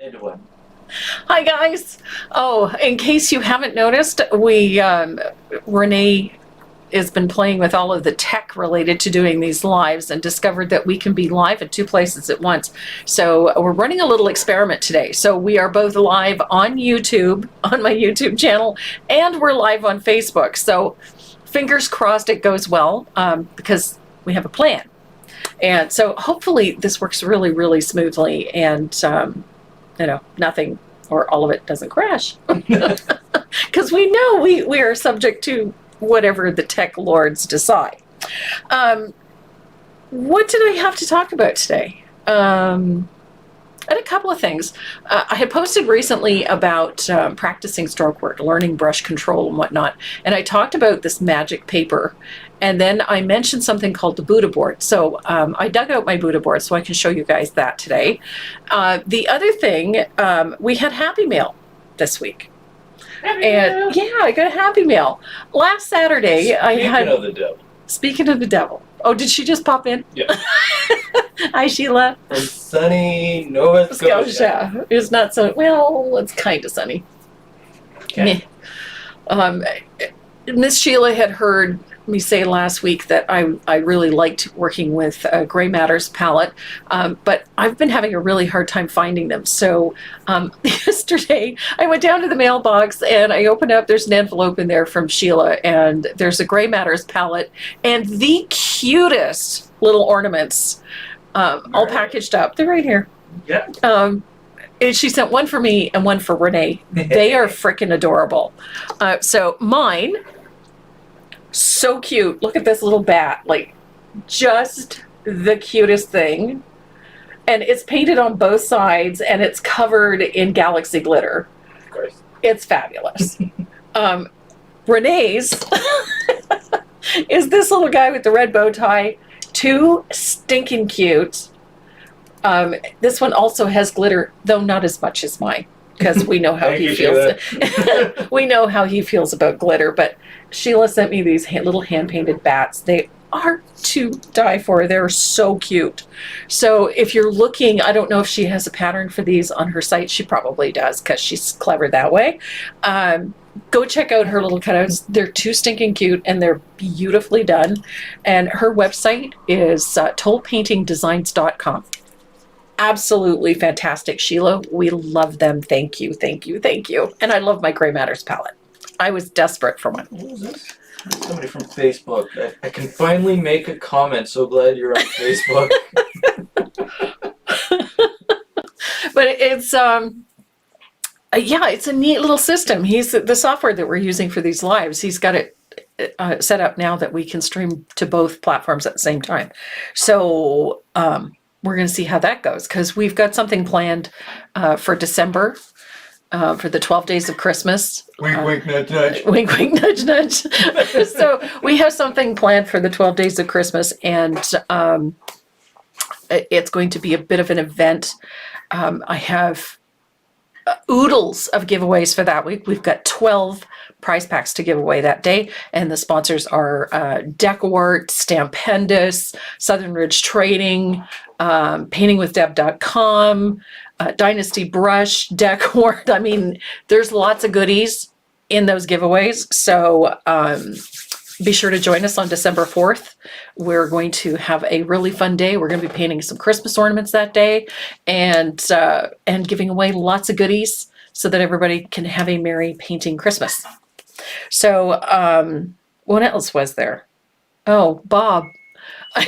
Into one. Hi guys. Oh, in case you haven't noticed, Renee has been playing with all of the tech related to doing these lives and discovered that we can be live at two places at once. So we're running a little experiment today. So we are both live on YouTube, on my YouTube channel, and we're live on Facebook. So fingers crossed it goes well, because we have a plan. And so hopefully this works really, really smoothly, and nothing or all of it doesn't crash. Because we know we are subject to whatever the tech lords decide. What did I have to talk about today? I had a couple of things. I had posted recently about practicing stroke work, learning brush control and whatnot, and I talked about this magic paper, and then I mentioned something called the Buddha board. So I dug out my Buddha board so I can show you guys that today. The other thing, we had Happy Mail this week. Yeah, I got a Happy Mail. Last Saturday, Speaking of the devil. Speaking of the devil. Oh, did she just pop in? Yeah. Hi, Sheila. From sunny Nova Scotia. It's not so, well, it's kind of sunny. Okay. Miss Sheila had heard me say last week that I really liked working with Gray Matters palette, but I've been having a really hard time finding them. So yesterday I went down to the mailbox and I opened up, there's an envelope in there from Sheila, and there's a Gray Matters palette and the cutest little ornaments all packaged up. They're right here. Yeah. And she sent one for me and one for Renee. They are freaking adorable. So mine, so cute. Look at this little bat, like just the cutest thing. And it's painted on both sides and it's covered in galaxy glitter. Of course. It's fabulous. Renee's is this little guy with the red bow tie. Too stinking cute. This one also has glitter, though not as much as mine, because we know how he feels. We know how he feels about glitter, but Sheila sent me these little hand-painted bats. They are to die for. They're so cute. So if you're looking, I don't know if she has a pattern for these on her site. She probably does, because she's clever that way. Go check out her little cutouts. They're too stinking cute, and they're beautifully done. And her website is tollpaintingdesigns.com. Absolutely fantastic, Sheila. We love them. Thank you, thank you, thank you. And I love my Gray Matters palette. I was desperate for one. What was this? Somebody from Facebook. I can finally make a comment. So glad you're on Facebook. But it's yeah, it's a neat little system. He's the software that we're using for these lives. He's got it set up now that we can stream to both platforms at the same time. So we're going to see how that goes, because we've got something planned for December. For the 12 days of Christmas. Wink, wink, nudge, nudge. Wink, wink, nudge, nudge. So we have something planned for the 12 days of Christmas, and it's going to be a bit of an event. I have oodles of giveaways for that week. We've got 12 prize packs to give away that day, and the sponsors are Decawart, Stampendous, Southern Ridge Trading, paintingwithdeb.com, Dynasty Brush, Decawart. I mean, there's lots of goodies in those giveaways. So be sure to join us on December 4th. We're going to have a really fun day. We're going to be painting some Christmas ornaments that day, and giving away lots of goodies so that everybody can have a merry painting Christmas. So what else was there? Oh, Bob.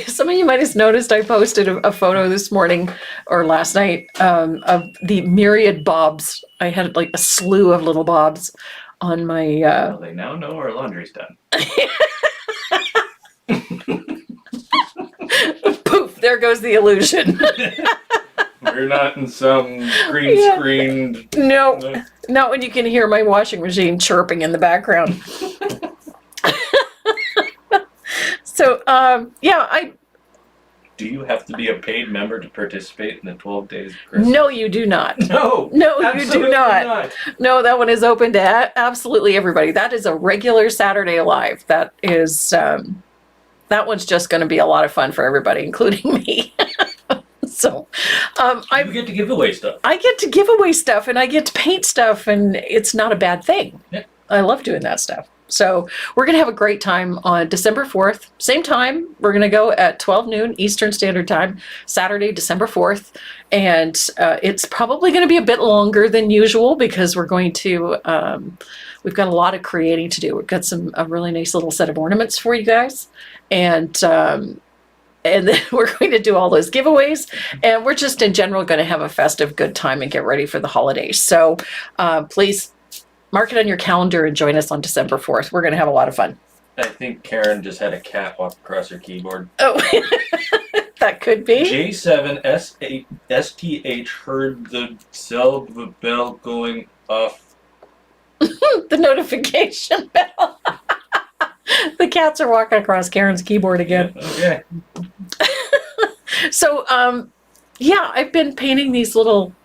Some of you might have noticed I posted a photo this morning or last night of the myriad bobs. I had like a slew of little bobs on my... Well, they now know our laundry's done. Poof, there goes the illusion. We're not in some green screened... No, not when you can hear my washing machine chirping in the background. So, yeah, Do you have to be a paid member to participate in the 12 days of Christmas? No, you do not. No, you do not. No, that one is open to absolutely everybody. That is a regular Saturday Live. That is, that one's just going to be a lot of fun for everybody, including me. So, You get to give away stuff. I get to give away stuff and I get to paint stuff, and it's not a bad thing. Yeah. I love doing that stuff. So we're going to have a great time on December 4th. Same time. We're going to go at 12 noon Eastern Standard Time, Saturday, December 4th. And it's probably going to be a bit longer than usual because we're going to, we've got a lot of creating to do. We've got a really nice little set of ornaments for you guys. And then we're going to do all those giveaways. And we're just in general going to have a festive good time and get ready for the holidays. So please mark it on your calendar and join us on December 4th. We're going to have a lot of fun. I think Karen just had a cat walk across her keyboard. Oh, that could be. J7STH heard the cell bell going off. The notification bell. The cats are walking across Karen's keyboard again. Okay. So, yeah, I've been painting these little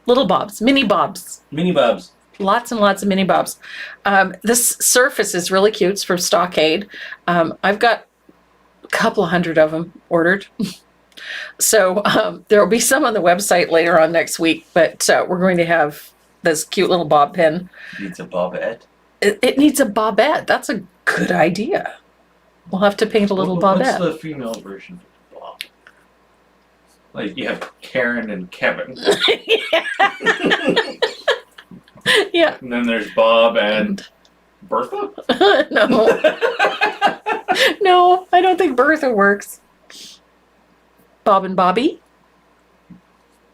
bobs, mini bobs. Mini bobs. Lots and lots of mini bobs. This surface is really cute. It's from Stockade. I've got a couple of hundred of them ordered. So there will be some on the website later on next week, but we're going to have this cute little bob pin. Needs a bobette. It needs a bobette. That's a good idea. We'll have to paint a little bobette. What's the female version of bob? Like you have Karen and Kevin. Yeah. And then there's Bob and Bertha? No. No, I don't think Bertha works. Bob and Bobby?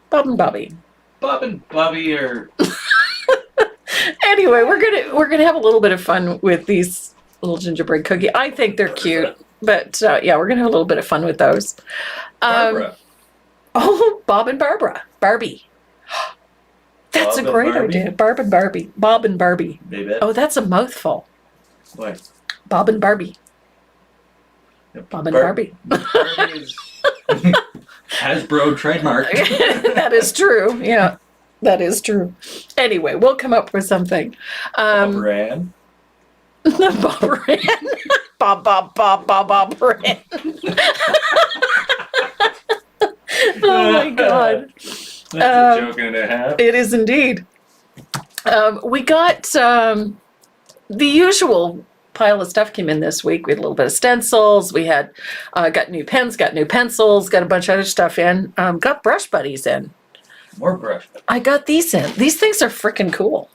Bob and Bobby. Bob and Bobby are... Anyway, we're gonna have a little bit of fun with these little gingerbread cookie. I think they're cute, but yeah, we're gonna have a little bit of fun with those. Barbara. Oh, Bob and Barbara. Barbie. That's Bob a great and Barbie? idea. Barb and Barbie. Bob and Barbie. Baby. Oh, that's a mouthful. What? Bob and Barbie. Bob and Barbie. Barbie is Hasbro trademark. That is true. Yeah, that is true. Anyway, we'll come up with something. Bob Ran. Bob Ran. Bob Ran. Oh my God. That's a joke and a half. It is indeed. We got the usual pile of stuff came in this week. We had a little bit of stencils. We had got new pens, got new pencils, got a bunch of other stuff in. Got brush buddies in. More brush. I got these in. These things are freaking cool.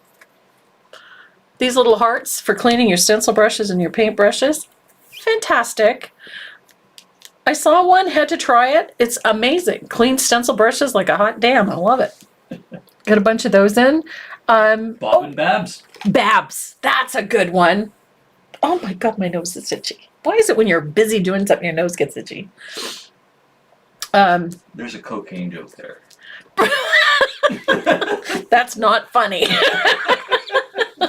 These little hearts for cleaning your stencil brushes and your paint brushes. Fantastic. I saw one, had to try it. It's amazing. Clean stencil brushes like a hot damn. I love it. Got a bunch of those in. Bob and Babs. Babs. That's a good one. Oh my God, my nose is itchy. Why is it when you're busy doing something, your nose gets itchy? There's a cocaine joke there. That's not funny.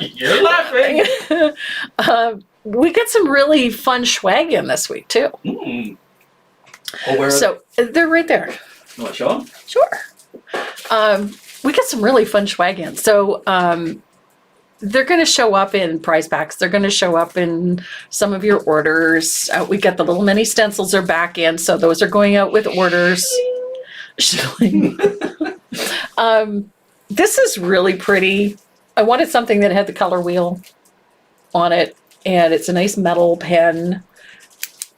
You're laughing. We got some really fun swag in this week too. Mm. Oh, where? So they're right there. You want to show them? Sure. We got some really fun swag in. So they're going to show up in prize packs. They're going to show up in some of your orders. We got the little mini stencils are back in, so those are going out with orders. This is really pretty. I wanted something that had the color wheel on it, and it's a nice metal pen,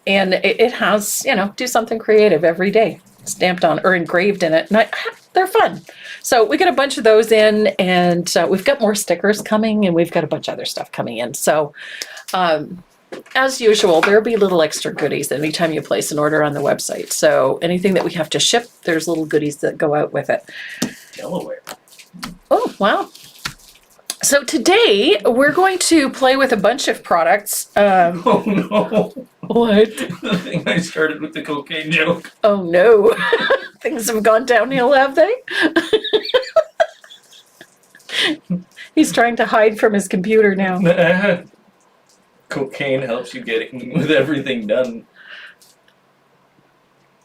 and it has, you know, do something creative every day, stamped on or engraved in it, and they're fun. So we got a bunch of those in, and we've got more stickers coming, and we've got a bunch of other stuff coming in. So as usual, there'll be little extra goodies anytime you place an order on the website. So anything that we have to ship, there's little goodies that go out with it. Delaware. Oh, wow. So today we're going to play with a bunch of products. Oh no. What? The thing I started with the cocaine joke. Oh no. Things have gone downhill, have they? He's trying to hide from his computer now. Cocaine helps you get with everything done.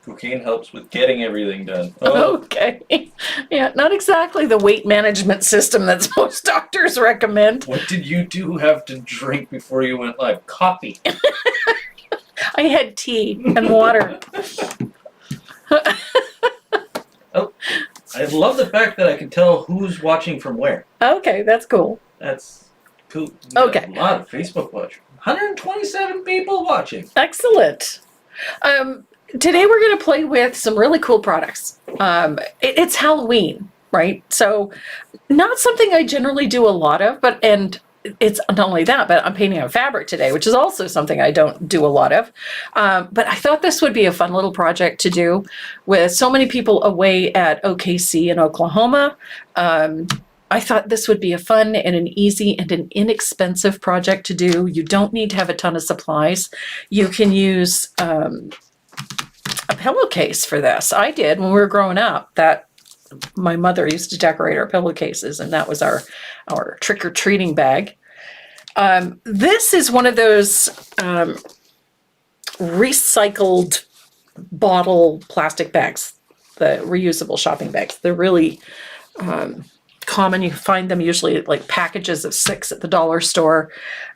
Cocaine helps with getting everything done. Oh. Okay. Yeah, not exactly the weight management system that most doctors recommend. What did you two have to drink before you went live? Coffee. I had tea and water. Oh, I love the fact that I can tell who's watching from where. Okay, that's cool. That's cool. We got Okay. a lot of Facebook watching. 127 people watching. Excellent. Today we're going to play with some really cool products. It's Halloween, right? So not something I generally do a lot of, and it's not only that, but I'm painting on fabric today, which is also something I don't do a lot of. But I thought this would be a fun little project to do with so many people away at OKC in Oklahoma. I thought this would be a fun and an easy and an inexpensive project to do. You don't need to have a ton of supplies. You can use a pillowcase for this. I did when we were growing up. That my mother used to decorate our pillowcases, and that was our trick-or-treating bag. This is one of those recycled bottle plastic bags, the reusable shopping bags. They're really common. You find them usually like packages of 6 at the dollar store.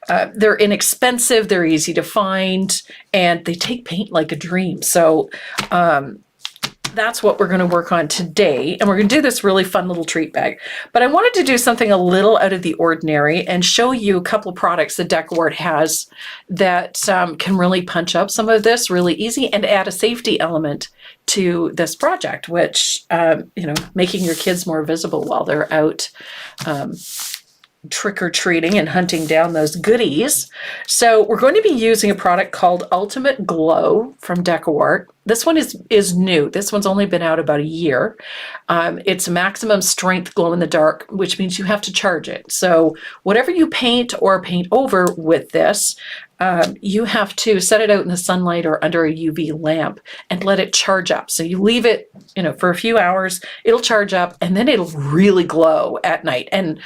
They're inexpensive, they're easy to find, and they take paint like a dream. So that's what we're going to work on today. And we're going to do this really fun little treat bag. But I wanted to do something a little out of the ordinary and show you a couple products that Decawart has that can really punch up some of this really easy and add a safety element to this project, which, making your kids more visible while they're out trick-or-treating and hunting down those goodies. So we're going to be using a product called Ultimate Glow from Decawart. This one is new. This one's only been out about a year. It's maximum strength glow in the dark, which means you have to charge it. So whatever you paint or paint over with this, you have to set it out in the sunlight or under a UV lamp and let it charge up. So you leave it, for a few hours, it'll charge up, and then it'll really glow at night. And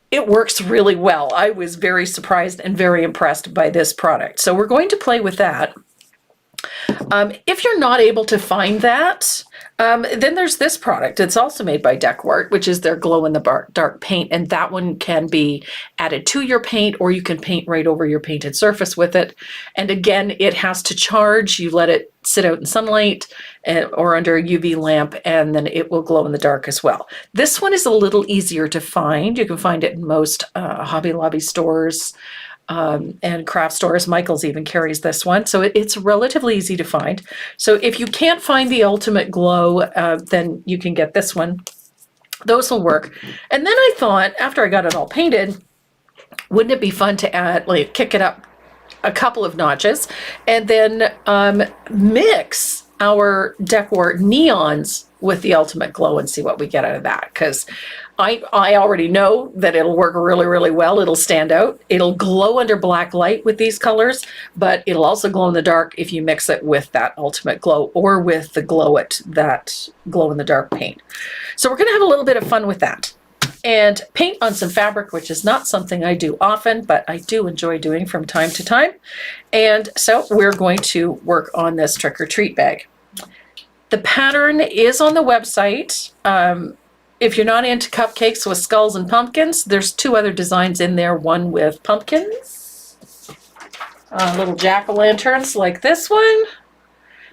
it works really well. I was very surprised and very impressed by this product. So we're going to play with that. If you're not able to find that, then there's this product. It's also made by Decawart, which is their glow-in-the-dark paint, and that one can be added to your paint, or you can paint right over your painted surface with it. And again, it has to charge. You let it sit out in sunlight or under a UV lamp, and then it will glow in the dark as well. This one is a little easier to find. You can find it in most Hobby Lobby stores and craft stores. Michael's even carries this one. So it's relatively easy to find. So if you can't find the Ultimate Glow, then you can get this one. Those will work. And then I thought, after I got it all painted, wouldn't it be fun to add, kick it up a couple of notches and then mix our Decawart neons with the Ultimate Glow and see what we get out of that. Because I already know that it'll work really, really well. It'll stand out. It'll glow under black light with these colors, but it'll also glow in the dark if you mix it with that Ultimate Glow or with the that glow in the dark paint. So we're going to have a little bit of fun with that. And paint on some fabric, which is not something I do often, but I do enjoy doing from time to time. And so we're going to work on this trick-or-treat bag. The pattern is on the website. If you're not into cupcakes with skulls and pumpkins, there's 2 other designs in there. One with pumpkins, little jack-o'-lanterns like this one,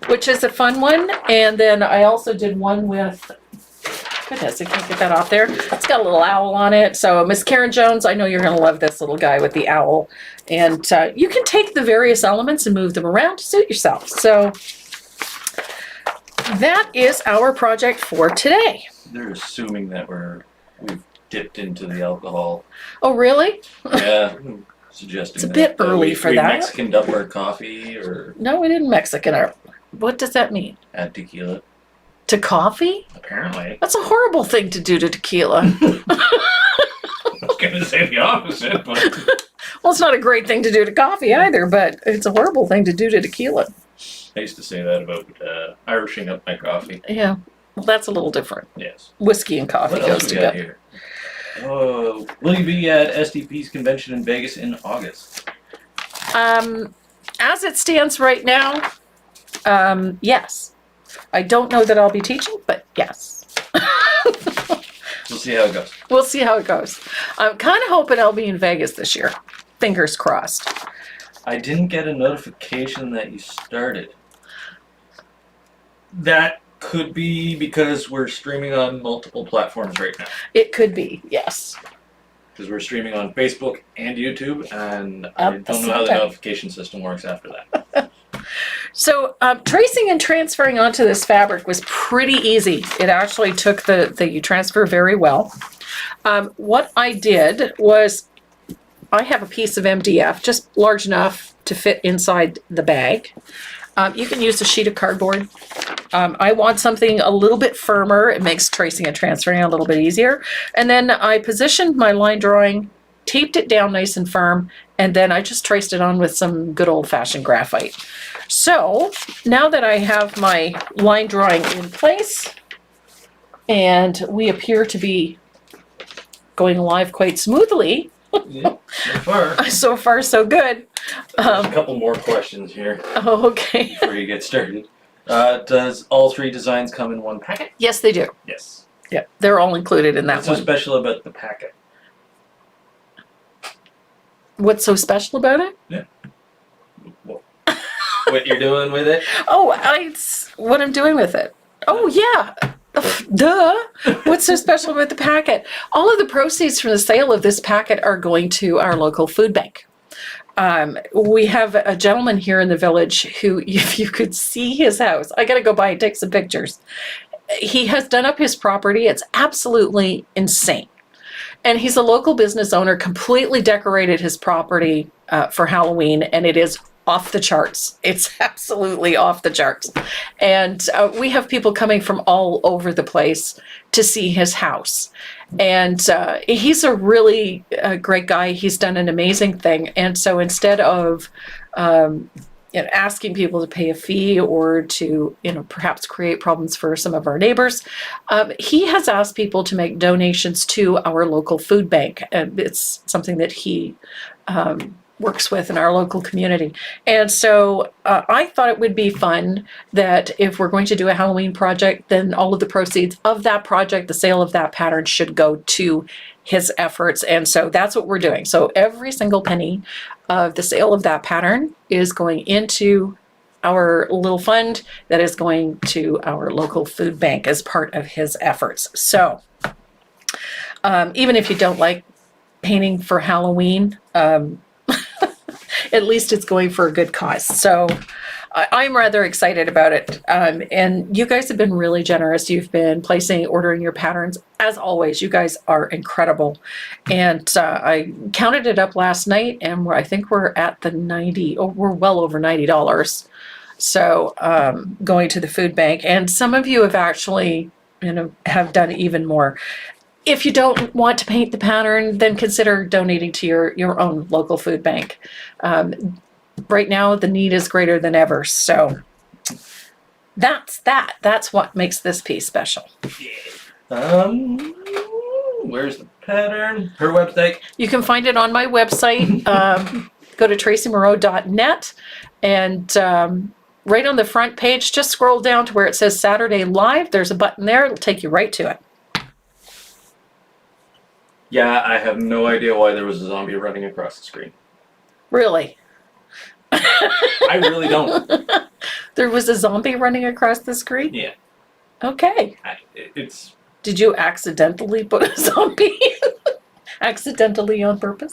which is a fun one. And then I also did one with, goodness, I can't get that off there. It's got a little owl on it. So Miss Karen Jones, I know you're going to love this little guy with the owl. And you can take the various elements and move them around to suit yourself. So that is our project for today. They're assuming that we've dipped into the alcohol. Oh, really? Yeah, suggesting it's a bit early for that. We Mexicaned up our coffee, or no, we didn't Mexican. What does that mean? Add tequila. To coffee? Apparently. That's a horrible thing to do to tequila. I was going to say the opposite, but... Well, it's not a great thing to do to coffee either, but it's a horrible thing to do to tequila. I used to say that about Irishing up my coffee. Yeah. Well, that's a little different. Yes. Whiskey and coffee what goes else we got together. Here? Will you be at SDP's convention in Vegas in August? As it stands right now, yes. I don't know that I'll be teaching, but yes. We'll see how it goes. We'll see how it goes. I'm kind of hoping I'll be in Vegas this year. Fingers crossed. I didn't get a notification that you started. That could be because we're streaming on multiple platforms right now. It could be, yes. Because we're streaming on Facebook and YouTube, and I At the don't know how same the time. notification system works after that. So tracing and transferring onto this fabric was pretty easy. It actually took the transfer very well. What I did was I have a piece of MDF, just large enough to fit inside the bag. You can use a sheet of cardboard. I want something a little bit firmer. It makes tracing and transferring a little bit easier. And then I positioned my line drawing, taped it down nice and firm, and then I just traced it on with some good old-fashioned graphite. So now that I have my line drawing in place, and we appear to be going live quite smoothly. Yeah, so far. So far, so good. There's a couple more questions here Oh, okay. before you get started. Does all 3 designs come in one packet? Yes, they do. Yes. Yeah, they're all included in that What's so one. special about the packet? What's so special about it? What you're doing with it? Oh, what I'm doing with it. Oh, yeah. Duh. What's so special about the packet? All of the proceeds from the sale of this packet are going to our local food bank. We have a gentleman here in the village who, if you could see his house, I got to go by and take some pictures. He has done up his property. It's absolutely insane. And he's a local business owner, completely decorated his property for Halloween, and it is off the charts. It's absolutely off the charts. And we have people coming from all over the place to see his house. And he's a really great guy. He's done an amazing thing. And so instead of asking people to pay a fee or to perhaps create problems for some of our neighbors, he has asked people to make donations to our local food bank. And it's something that he works with in our local community. And so I thought it would be fun that if we're going to do a Halloween project, then all of the proceeds of that project, the sale of that pattern, should go to his efforts. And so that's what we're doing. So every single penny of the sale of that pattern is going into our little fund that is going to our local food bank as part of his efforts. So even if you don't like painting for Halloween, at least it's going for a good cause. So I'm rather excited about it. And you guys have been really generous. You've been ordering your patterns. As always, you guys are incredible. And I counted it up last night, and I think we're at the we're well over $90. So going to the food bank. And some of you have actually, have done even more. If you don't want to paint the pattern, then consider donating to your own local food bank. Right now, the need is greater than ever. So that's that. That's what makes this piece special. Where's the pattern? Her website? You can find it on my website. Go to tracymoreau.net, and right on the front page, just scroll down to where it says Saturday Live. There's a button there. It'll take you right to it. Yeah, I have no idea why there was a zombie running across the screen. Really? I really don't. There was a zombie running across the screen? Yeah. Okay. It's... Did you accidentally put a zombie in? Accidentally on purpose?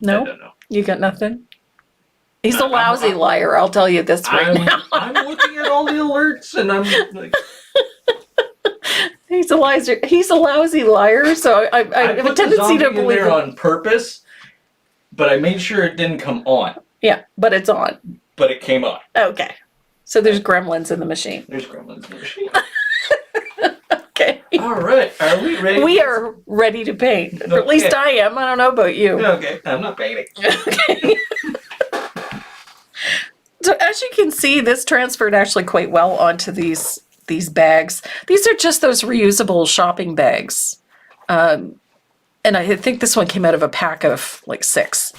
No? I don't know. You got nothing? He's a lousy liar, I'll tell you this right now. I'm looking at all the alerts, and I'm like... He's a lousy liar, so I have a tendency to believe there on purpose, but I made sure it didn't come on. Yeah, but it's on. But it came on. Okay. So there's gremlins in the machine. There's gremlins in the machine. Okay. All right. Are we ready? We are ready to paint. Okay. Or at least I am. I don't know about you. Okay. I'm not painting. Okay. So as you can see, this transferred actually quite well onto these bags. These are just those reusable shopping bags. And I think this one came out of a pack of like 6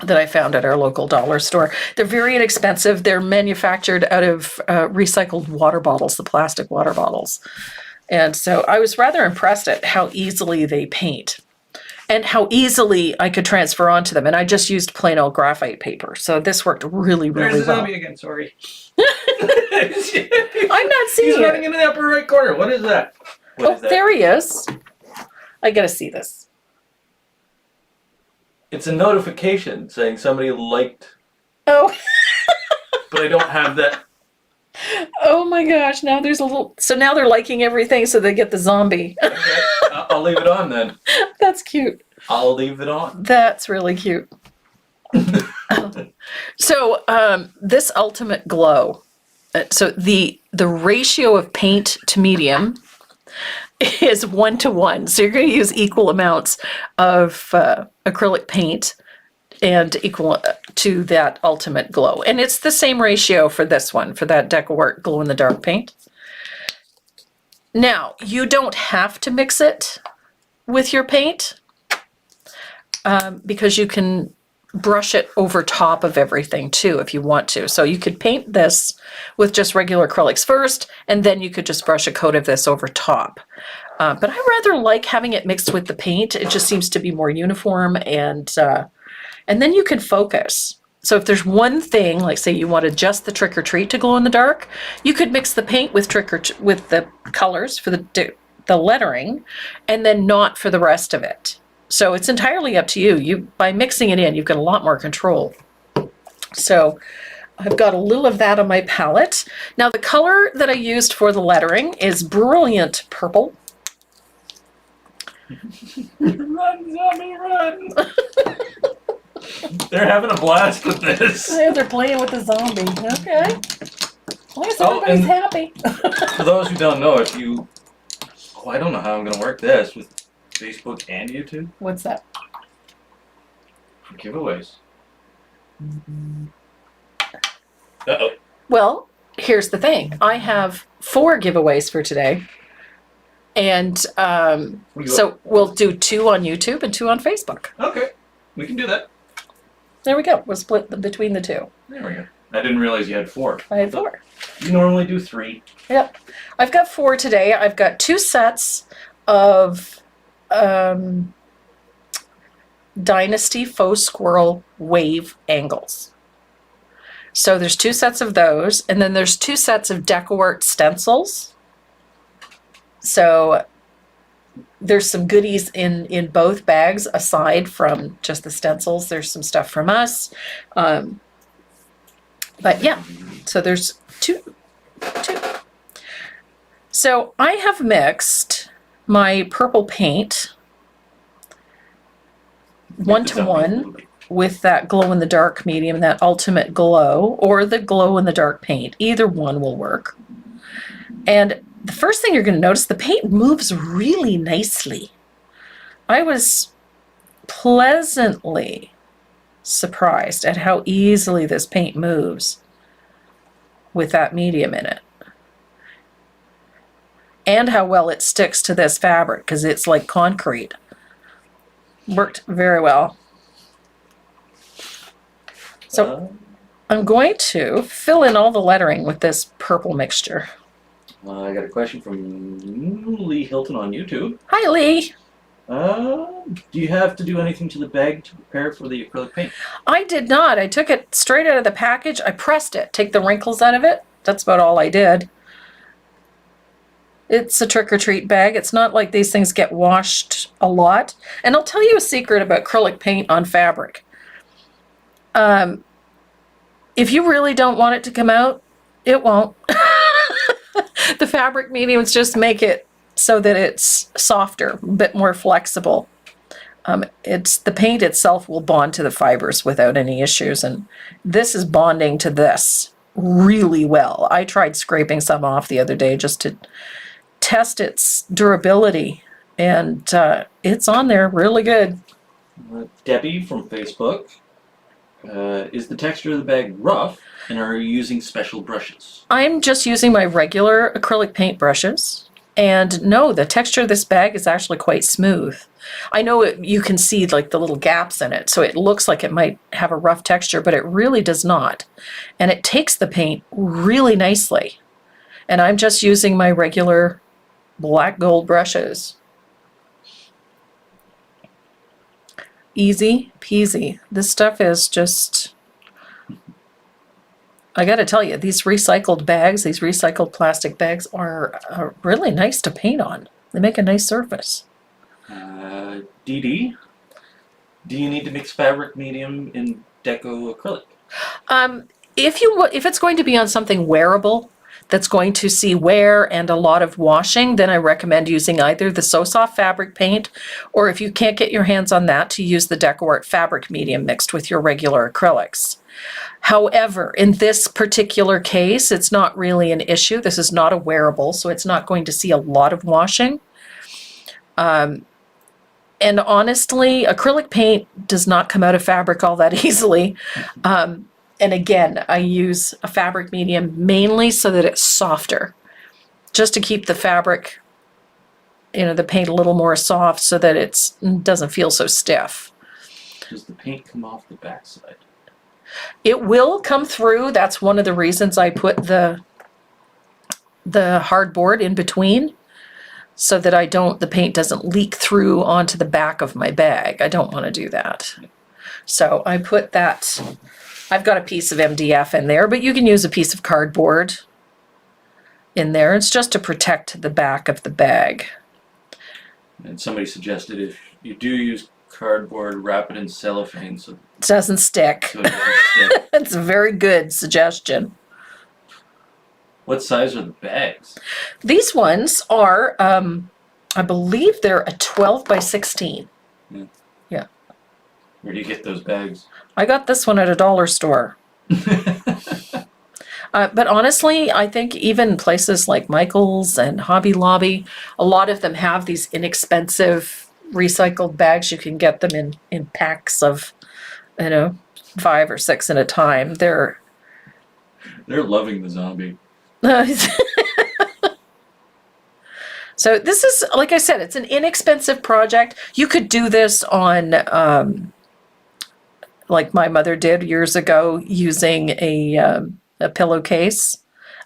that I found at our local dollar store. They're very inexpensive. They're manufactured out of recycled water bottles, the plastic water bottles. And so I was rather impressed at how easily they paint. and how easily I could transfer onto them. And I just used plain old graphite paper. So this worked really, There's really the well. zombie again, sorry. I'm not seeing He's it. running in the upper right corner. What is that? What Oh, is that? there he is. I gotta see this. It's a notification saying somebody liked, Oh, but I don't have that. oh my gosh, now there's a little, so now they're liking everything so they get the zombie. Okay, I'll leave it on then. That's cute. I'll leave it on. That's really cute. So this Ultimate Glow, so the ratio of paint to medium is 1-to-1. So you're going to use equal amounts of acrylic paint and equal to that Ultimate Glow. And it's the same ratio for this one, for that DecoArt Glow in the Dark paint. Now, you don't have to mix it with your paint because you can brush it over top of everything too if you want to. So you could paint this with just regular acrylics first, and then you could just brush a coat of this over top. But I rather like having it mixed with the paint. It just seems to be more uniform, and then you can focus. So if there's one thing, like say you wanted just the Trick or Treat to glow in the dark, you could mix the paint with with the colors for the lettering, and then not for the rest of it. So it's entirely up to you. By mixing it in, you've got a lot more control. So I've got a little of that on my palette. Now the color that I used for the lettering is Brilliant Purple. Run, zombie, run! They're having a blast with this. Yeah, they're playing with the zombie. Okay. Well, I guess Oh, everybody's and- happy. For those who don't know, if you... Oh, I don't know how I'm going to work this with Facebook and YouTube. What's that? For giveaways. Uh-oh. Well, here's the thing. I have 4 giveaways for today. And so we'll do 2 on YouTube and 2 on Facebook. Okay, we can do that. There we go. We'll split between the 2. There we go. I didn't realize you had 4. I had 4. You normally do 3. Yep. I've got 4 today. I've got 2 sets of Dynasty Faux Squirrel Wave Angles. So there's 2 sets of those, and then there's 2 sets of DecoArt stencils. So there's some goodies in both bags aside from just the stencils. There's some stuff from us. But yeah, so there's 2. So I have mixed my purple paint 1-to-1 with that glow in the dark medium, that Ultimate Glow, or the glow in the dark paint. Either one will work. And the first thing you're going to notice, the paint moves really nicely. I was pleasantly surprised at how easily this paint moves with that medium in it. And how well it sticks to this fabric, because it's like concrete. Worked very well. So I'm going to fill in all the lettering with this purple mixture. I got a question from Lee Hilton on YouTube. Hi, Lee. Do you have to do anything to the bag to prepare for the acrylic paint? I did not. I took it straight out of the package. I pressed it, take the wrinkles out of it. That's about all I did. It's a Trick or Treat bag. It's not like these things get washed a lot. And I'll tell you a secret about acrylic paint on fabric. If you really don't want it to come out, it won't. The fabric mediums just make it so that it's softer, a bit more flexible. It's the paint itself will bond to the fibers without any issues, and this is bonding to this really well. I tried scraping some off the other day just to test its durability, and it's on there really good. Debbie from Facebook. Is the texture of the bag rough, and are you using special brushes? I'm just using my regular acrylic paint brushes, and no, the texture of this bag is actually quite smooth. I know you can see like the little gaps in it, so it looks like it might have a rough texture, but it really does not. And it takes the paint really nicely. And I'm just using my regular black gold brushes. easy peasy. This stuff is just, I got to tell you, these recycled bags, these recycled plastic bags are really nice to paint on. They make a nice surface. Dee Dee, do you need to mix fabric medium in deco acrylic? If it's going to be on something wearable that's going to see wear and a lot of washing, then I recommend using either the So Soft fabric paint, or if you can't get your hands on that, to use the DecoArt fabric medium mixed with your regular acrylics. However, in this particular case, it's not really an issue. This is not a wearable, so it's not going to see a lot of washing. And honestly, acrylic paint does not come out of fabric all that easily. And again, I use a fabric medium mainly so that it's softer, just to keep the fabric, the paint a little more soft so that it doesn't feel so stiff. Does the paint come off the backside? It will come through. That's one of the reasons I put the hardboard in between, so that the paint doesn't leak through onto the back of my bag. I don't want to do that. So I put that, I've got a piece of MDF in there, but you can use a piece of cardboard in there. It's just to protect the back of the bag. And somebody suggested if you do use cardboard, wrap it in cellophane so It doesn't stick. it doesn't stick. It's a very good suggestion. What size are the bags? These ones are, I believe they're a 12 by 16. Yeah. Where do you get those bags? I got this one at a dollar store. But honestly, I think even places like Michael's and Hobby Lobby, a lot of them have these inexpensive recycled bags. You can get them in packs of, 5 or 6 at a time. They're loving the zombie. So this is, like I said, it's an inexpensive project. You could do this on, like my mother did years ago, using a pillowcase.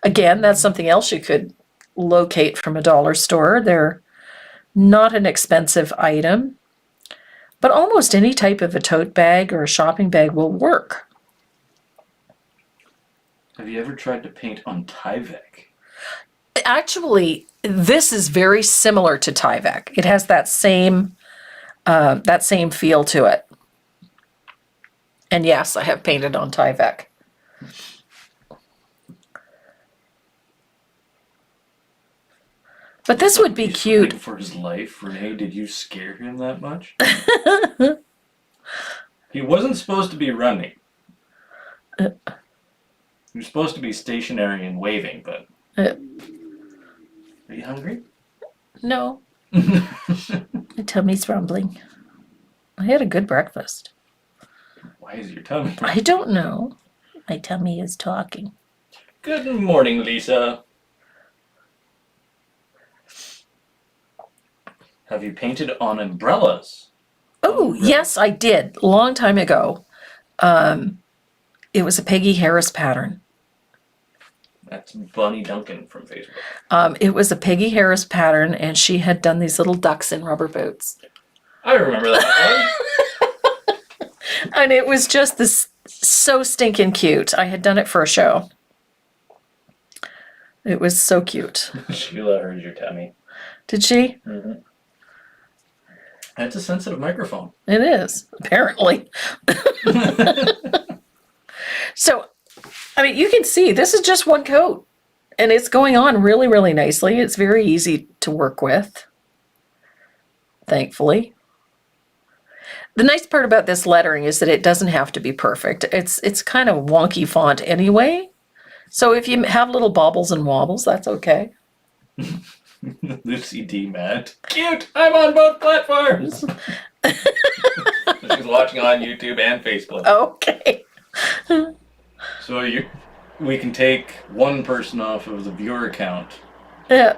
Again, that's something else you could locate from a dollar store. They're not an expensive item, but almost any type of a tote bag or a shopping bag will work. Have you ever tried to paint on Tyvek? Actually, this is very similar to Tyvek. It has that same feel to it. And yes, I have painted on Tyvek. But this would be He's cute. running for his life. Renee, did you scare him that much? He wasn't supposed to be running. He was supposed to be stationary and waving, but... Are you hungry? No. My tummy's rumbling. I had a good breakfast. Why is your tummy? I don't know. My tummy is talking. Good morning, Lisa. Have you painted on umbrellas? Oh, yes, I did. Long time ago. It was a Peggy Harris pattern. That's Bonnie Duncan from Facebook. It was a Peggy Harris pattern, and she had done these little ducks in rubber boots. I remember that one. And it was just so stinking cute. I had done it for a show. It was so cute. Sheila heard your tummy. Did she? Mm-hmm. That's a sensitive microphone. It is, apparently. So, I mean, you can see this is just one coat, and it's going on really, really nicely. It's very easy to work with, thankfully. The nice part about this lettering is that it doesn't have to be perfect. It's kind of wonky font anyway. So if you have little bobbles and wobbles, that's okay. Lucy D. Matt. Cute! I'm on both platforms! She's watching on YouTube and Facebook. Okay. So we can take one person off of the viewer count. Yeah.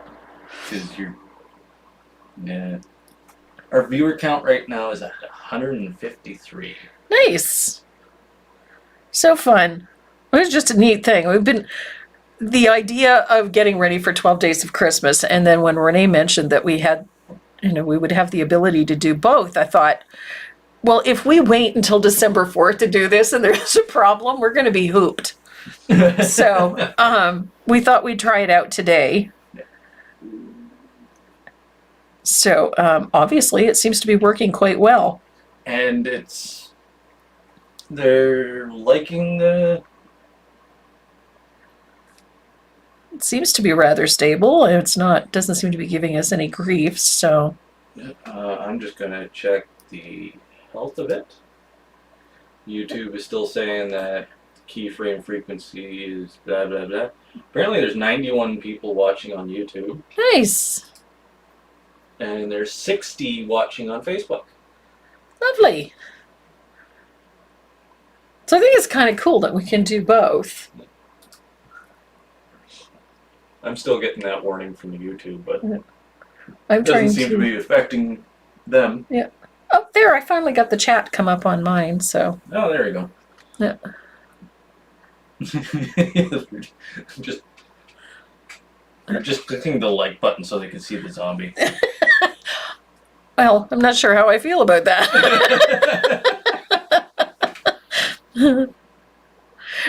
Because yeah. Our viewer count right now is at 153. Nice. So fun. It was just a neat thing. The idea of getting ready for 12 Days of Christmas, and then when Renee mentioned that we had, we would have the ability to do both, I thought, well, if we wait until December 4th to do this and there's a problem, we're going to be hooped. So we thought we'd try it out today. So obviously it seems to be working quite well. And they're liking the... It seems to be rather stable. Doesn't seem to be giving us any grief, so. I'm just going to check the health of it. YouTube is still saying that keyframe frequency is blah, blah, blah. Apparently there's 91 people watching on YouTube. Nice. And there's 60 watching on Facebook. Lovely. So I think it's kind of cool that we can do both. I'm still getting that warning from the YouTube, but I'm it trying doesn't seem to be affecting them. Yeah. Oh, there, I finally got the chat come up on mine, so. Oh, there you go. Yeah. You're just clicking the like button so they can see the zombie. Well, I'm not sure how I feel about that.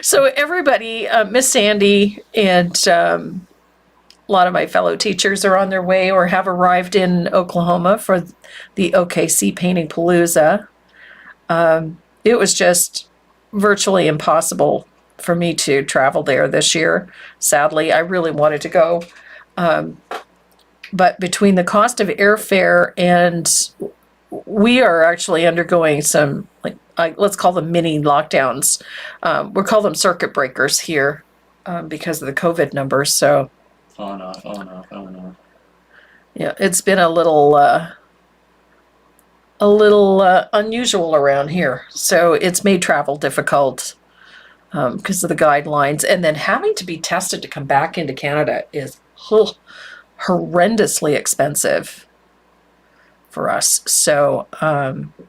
So everybody, Miss Sandy and a lot of my fellow teachers are on their way or have arrived in Oklahoma for the OKC Painting Palooza. It was just virtually impossible for me to travel there this year. Sadly, I really wanted to go. But between the cost of airfare and we are actually undergoing some, let's call them mini lockdowns. We'll call them circuit breakers here because of the COVID numbers. So On, off, on, off, on, off. yeah, it's been a little unusual around here. So it's made travel difficult because of the guidelines. And then having to be tested to come back into Canada is horrendously expensive for us. So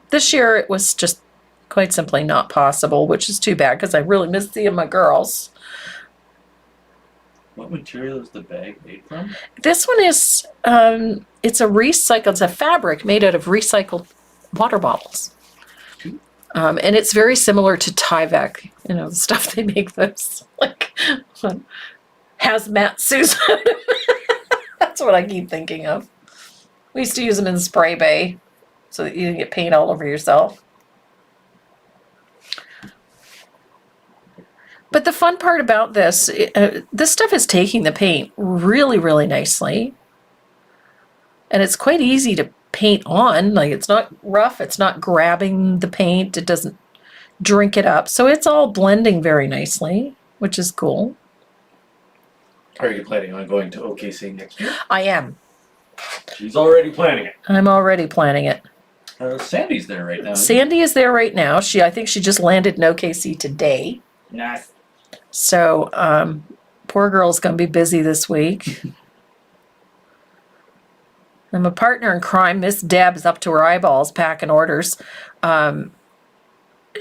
this year it was just quite simply not possible, which is too bad because I really miss seeing my girls. What material is the bag made from? This one is, it's a fabric made out of recycled water bottles. And it's very similar to Tyvek, the stuff they make those, hazmat suits. That's what I keep thinking of. We used to use them in the spray bay so that you didn't get paint all over yourself. But the fun part about this stuff is taking the paint really, really nicely. And it's quite easy to paint on. It's not rough. It's not grabbing the paint. It doesn't drink it up. So it's all blending very nicely, which is cool. Are you planning on going to OKC next year? I am. She's already planning it. I'm already planning it. Sandy's there right now. Sandy is there right now. I think she just landed in OKC today. Nice. So, poor girl's going to be busy this week. And my partner in crime, Miss Deb's up to her eyeballs packing orders.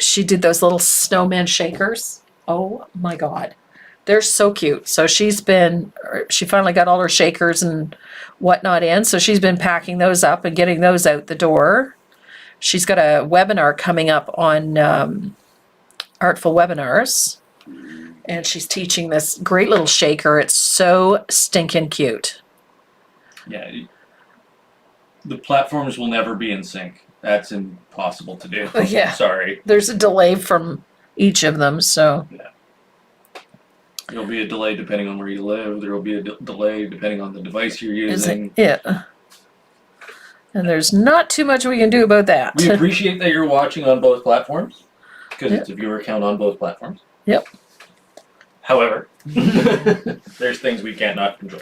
She did those little snowman shakers. Oh my God. They're so cute. So she finally got all her shakers and whatnot in. So she's been packing those up and getting those out the door. She's got a webinar coming up on Artful Webinars. And she's teaching this great little shaker. It's so stinking cute. Yeah. The platforms will never be in sync. That's impossible to do. Yeah. Sorry. There's a delay from each of them, so. Yeah. There'll be a delay depending on where you live. There will be a delay depending on the device you're using. Yeah. And there's not too much we can do about that. We appreciate that you're watching on both platforms because it's a viewer count on both platforms. Yep. However, there's things we cannot control.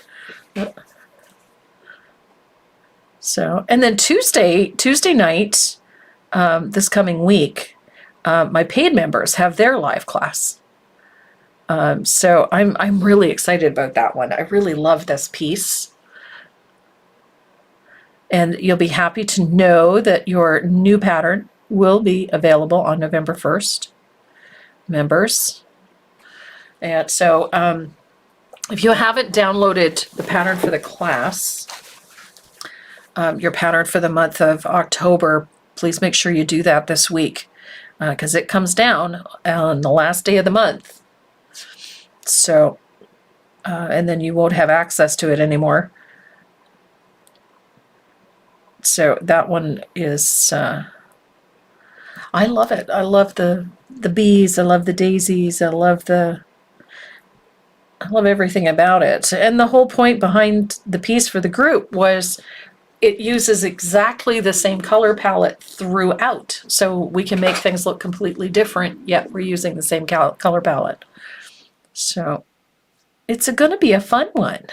Yep. So, and then Tuesday night, this coming week, my paid members have their live class. So I'm really excited about that one. I really love this piece. And you'll be happy to know that your new pattern will be available on November 1st, members. And so if you haven't downloaded the pattern for the class, your pattern for the month of October please make sure you do that this week, because it comes down on the last day of the month. So, and then you won't have access to it anymore. So that one is, I love it. I love the bees. I love the daisies. I love everything about it. And the whole point behind the piece for the group was it uses exactly the same color palette throughout. So we can make things look completely different, yet we're using the same color palette. So it's going to be a fun one.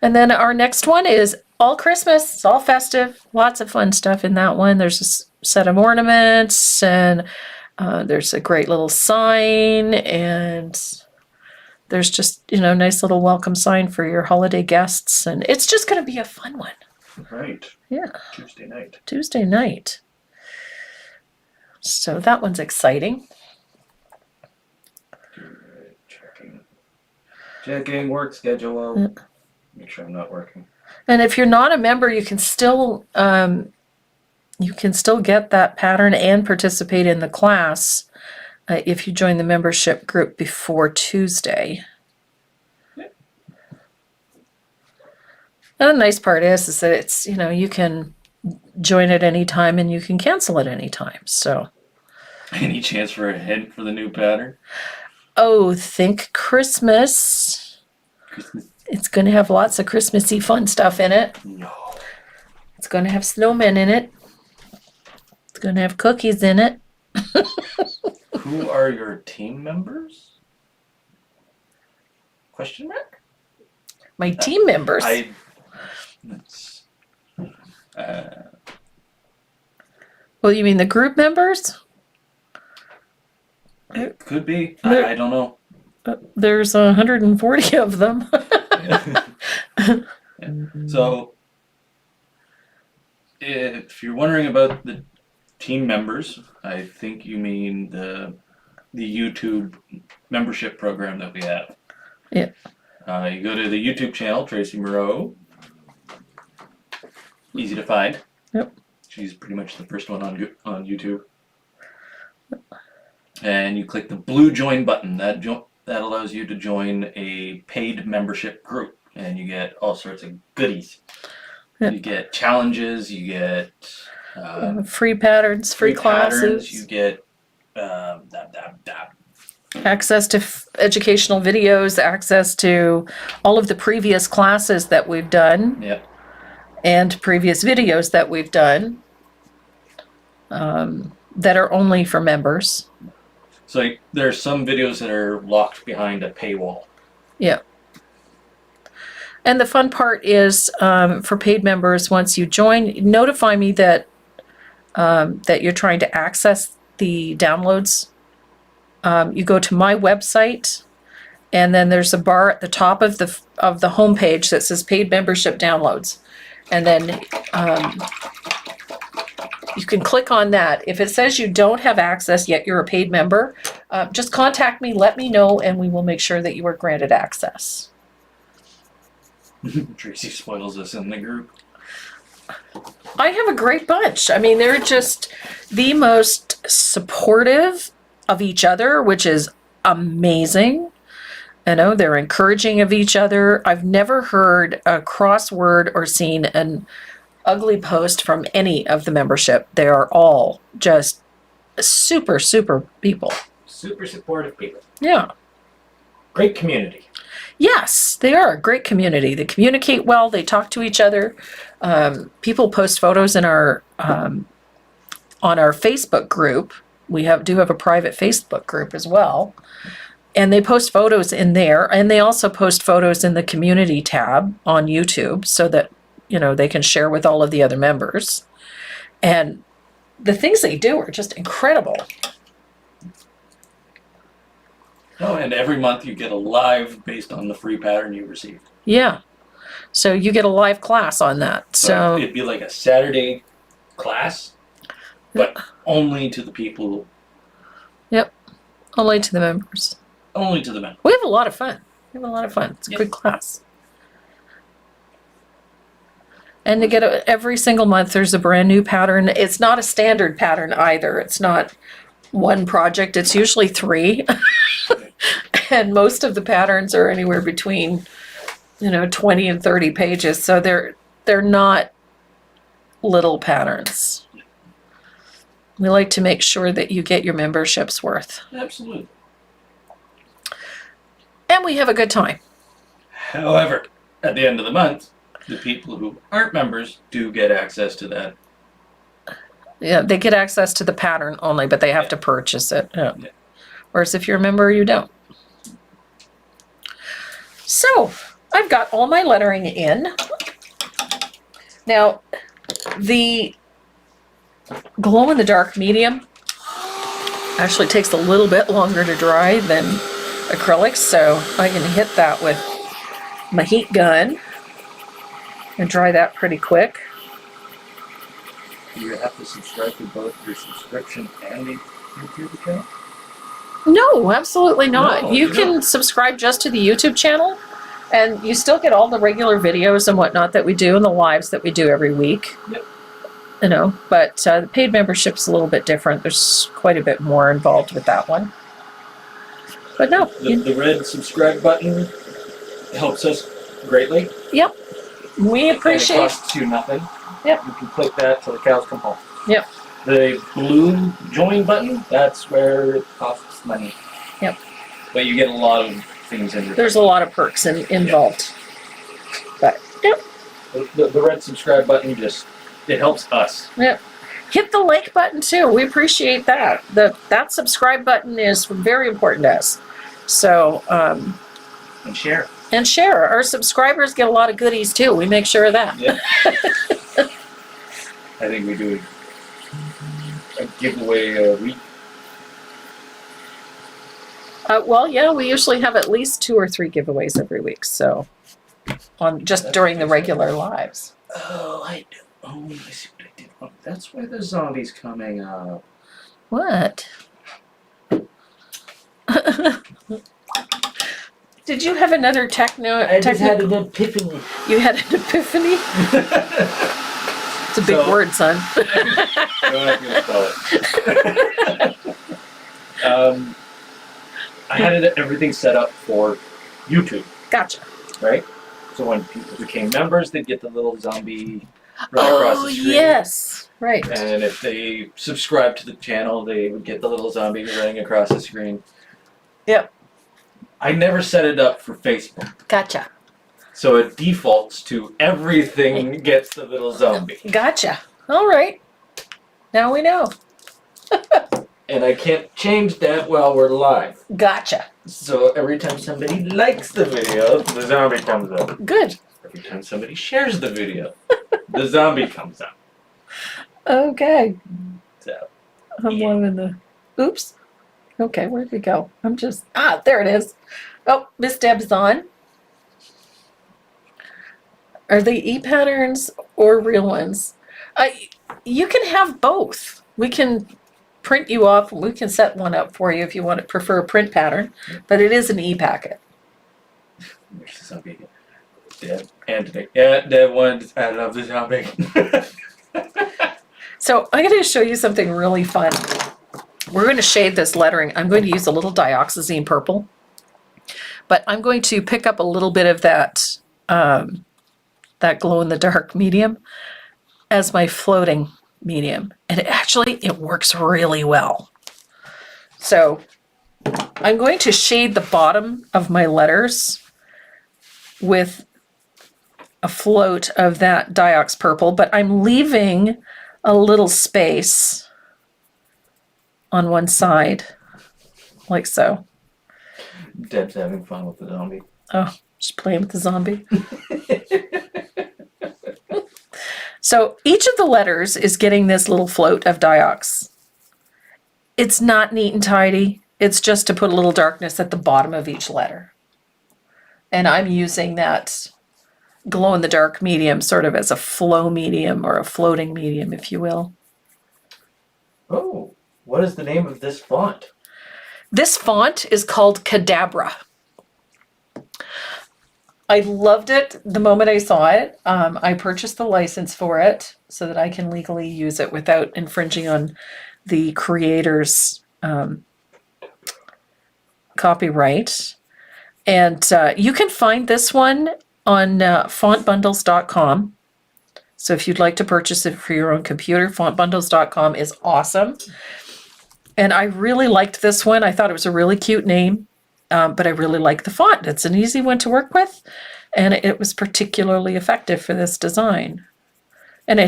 And then our next one is all Christmas. It's all festive. Lots of fun stuff in that one. There's a set of ornaments, and there's a great little sign, and there's just, nice little welcome sign for your holiday guests. And it's just going to be a fun one. Right. Yeah. Tuesday night. So that one's exciting. Checking work schedule. Make sure I'm not working. And if you're not a member, you can still get that pattern and participate in the class if you join the membership group before Tuesday. Yeah. And the nice part is that it's, you can join at any time and you can cancel at any time. So, any chance for a hint for the new pattern? Oh, think Christmas. It's going to have lots of Christmassy fun stuff in it. No. It's going to have snowmen in it. It's going to have cookies in it. Who are your team members? Question mark? My team members. Well, you mean the group members? It could be. I don't know. There's 140 of them. So, if you're wondering about the team members, I think you mean the YouTube membership program that we have. Yeah. You go to the YouTube channel, Tracy Moreau. Easy to find. Yep. She's pretty much the first one on YouTube. And you click the blue join button. That allows you to join a paid membership group, and you get all sorts of goodies. Yep. You get challenges. You get free patterns, free classes. Patterns, you get access to educational videos, access to all of the previous classes that we've done. Yep. And previous videos that we've done that are only for members. So there's some videos that are locked behind a paywall. Yeah. And the fun part is for paid members, once you join, notify me that that you're trying to access the downloads. You go to my website, and then there's a bar at the top of the homepage that says paid membership downloads. And then you can click on that. If it says you don't have access yet, you're a paid member, just contact me, let me know, and we will make sure that you are granted access. Tracy spoils us in the group. I have a great bunch. I mean, they're just the most supportive of each other, which is amazing. They're encouraging of each other. I've never heard a crossword or seen an ugly post from any of the membership. They are all just super, super people. Super supportive people. Yeah. Great community. Yes, they are a great community. They communicate well. They talk to each other. People post photos in our on our Facebook group. We do have a private Facebook group as well. And they post photos in there, and they also post photos in the community tab on YouTube so that, they can share with all of the other members. And the things they do are just incredible. Oh, and every month you get a live based on the free pattern you received. Yeah. So you get a live class on that. So it'd be like a Saturday class, but only to the people. Yep. Only to the members. Only to the members. We have a lot of fun. It's a good class. And to get every single month, there's a brand new pattern. It's not a standard pattern either. It's not one project. It's usually 3. And most of the patterns are anywhere between, 20 and 30 pages. So they're not little patterns. We like to make sure that you get your membership's worth. Absolutely. And we have a good time. However, at the end of the month, the people who aren't members do get access to that. Yeah, they get access to the pattern only, but they have to purchase it. Yeah. Yeah. Whereas if you're a member, you don't. So, I've got all my lettering in. Now, the glow-in-the-dark medium actually takes a little bit longer to dry than acrylics, so I can hit that with my heat gun and dry that pretty quick. Do you have to subscribe to both your subscription and the YouTube account? No, absolutely not. No, you you can don't. subscribe just to the YouTube channel, and you still get all the regular videos and whatnot that we do and the lives that we do every week. Yep. But the paid membership's a little bit different. There's quite a bit more involved with that one. But no. The red subscribe button helps us greatly. Yep. We appreciate And it costs you nothing. Yep. You can click that till the cows come home. Yep. The blue join button, that's where it costs money. Yep. But you get a lot of things in return. There's a lot of perks involved. But, yep. The red subscribe button it helps us. Yep. Hit the like button too. We appreciate that. That subscribe button is very important to us. So, And share. and share. Our subscribers get a lot of goodies too. We make sure of that. Yeah. I think we do a giveaway a week. Well, yeah, we usually have at least 2 or 3 giveaways every week. So, during the regular lives. Oh, I see what I did wrong. That's why the zombie's coming up. What? Did you have another I just had an epiphany. You had an epiphany? It's a big word, son. I'm gonna spell it. I had everything set up for YouTube, Gotcha. right? So when people became members, they'd get the little zombie run across the screen. Yes. Right. And if they subscribed to the channel, they would get the little zombie running across the screen. Yep. I never set it up for Facebook. Gotcha. So it defaults to everything gets the little zombie. Gotcha. All right. Now we know. And I can't change that while we're live. Gotcha. So every time somebody likes the video, the zombie comes up. Good. Every time somebody shares the video, the zombie comes up. Okay. So, I'm loving the. Oops. Okay, where'd we go? There it is. Oh, Miss Deb's on. Are they e-patterns or real ones? You can have both. We can print you off. We can set one up for you if you prefer a print pattern, but it is an e-packet. Where's the zombie again? Deb, Anthony. Yeah, Deb wants. I love the zombie. So I'm going to show you something really fun. We're going to shade this lettering. I'm going to use a little dioxazine purple, but I'm going to pick up a little bit of that glow-in-the-dark medium as my floating medium. And it works really well. So I'm going to shade the bottom of my letters with a float of that Diox purple, but I'm leaving a little space on one side, like so. Deb's having fun with the zombie. Oh, just playing with the zombie. So each of the letters is getting this little float of Diox. It's not neat and tidy. It's just to put a little darkness at the bottom of each letter. And I'm using that glow-in-the-dark medium sort of as a flow medium or a floating medium, if you will. Oh, what is the name of this font? This font is called Cadabra. I loved it the moment I saw it. I purchased the license for it so that I can legally use it without infringing on the creator's copyright. And you can find this one on fontbundles.com. So if you'd like to purchase it for your own computer, fontbundles.com is awesome. And I really liked this one. I thought it was a really cute name, but I really like the font. It's an easy one to work with, and it was particularly effective for this design. And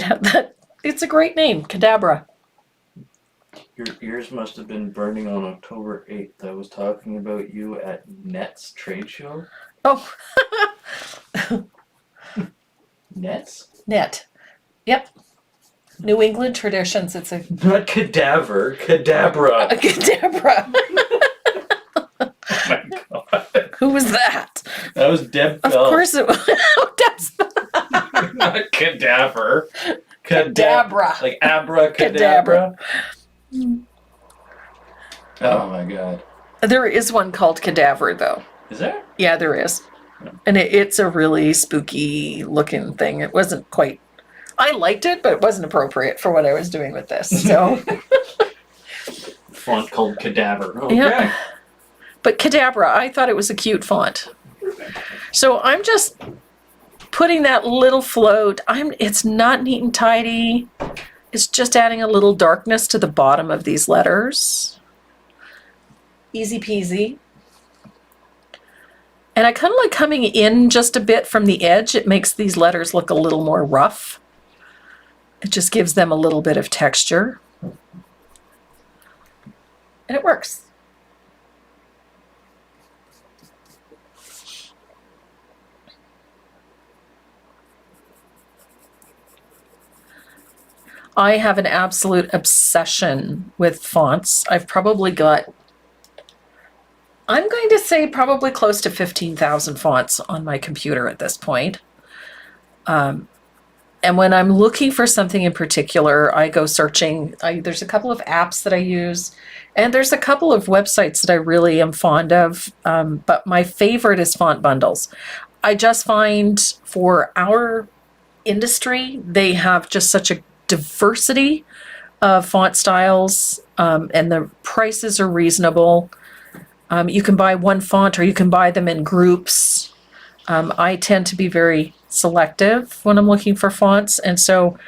it's a great name, Cadabra. Your ears must have been burning on October 8th. I was talking about you at Nets trade show. Oh, Nets? net. Yep. New England traditions. It's a Not cadaver, cadabra. Cadabra. Oh my god. Who was that? That was Deb Of Bell. course it was. Not cadaver. Cadabra. Like abracadabra. Oh my god. There is one called Cadaver, though. Is there? Yeah, there is. And it's a really spooky looking thing. It wasn't quite, I liked it, but it wasn't appropriate for what I was doing with this. So, Font called cadaver. Okay. yeah. But Cadabra, I thought it was a cute font. So I'm just putting that little float. It's not neat and tidy. It's just adding a little darkness to the bottom of these letters. Easy peasy. And I kind of like coming in just a bit from the edge. It makes these letters look a little more rough. It just gives them a little bit of texture. And it works. I have an absolute obsession with fonts. I've probably got, I'm going to say probably close to 15,000 fonts on my computer at this point. And when I'm looking for something in particular, I go searching. There's a couple of apps that I use, and there's a couple of websites that I really am fond of. But my favorite is Font Bundles. I just find for our industry, they have just such a diversity of font styles, and the prices are reasonable. You can buy one font or you can buy them in groups. I tend to be very selective when I'm looking for fonts, and so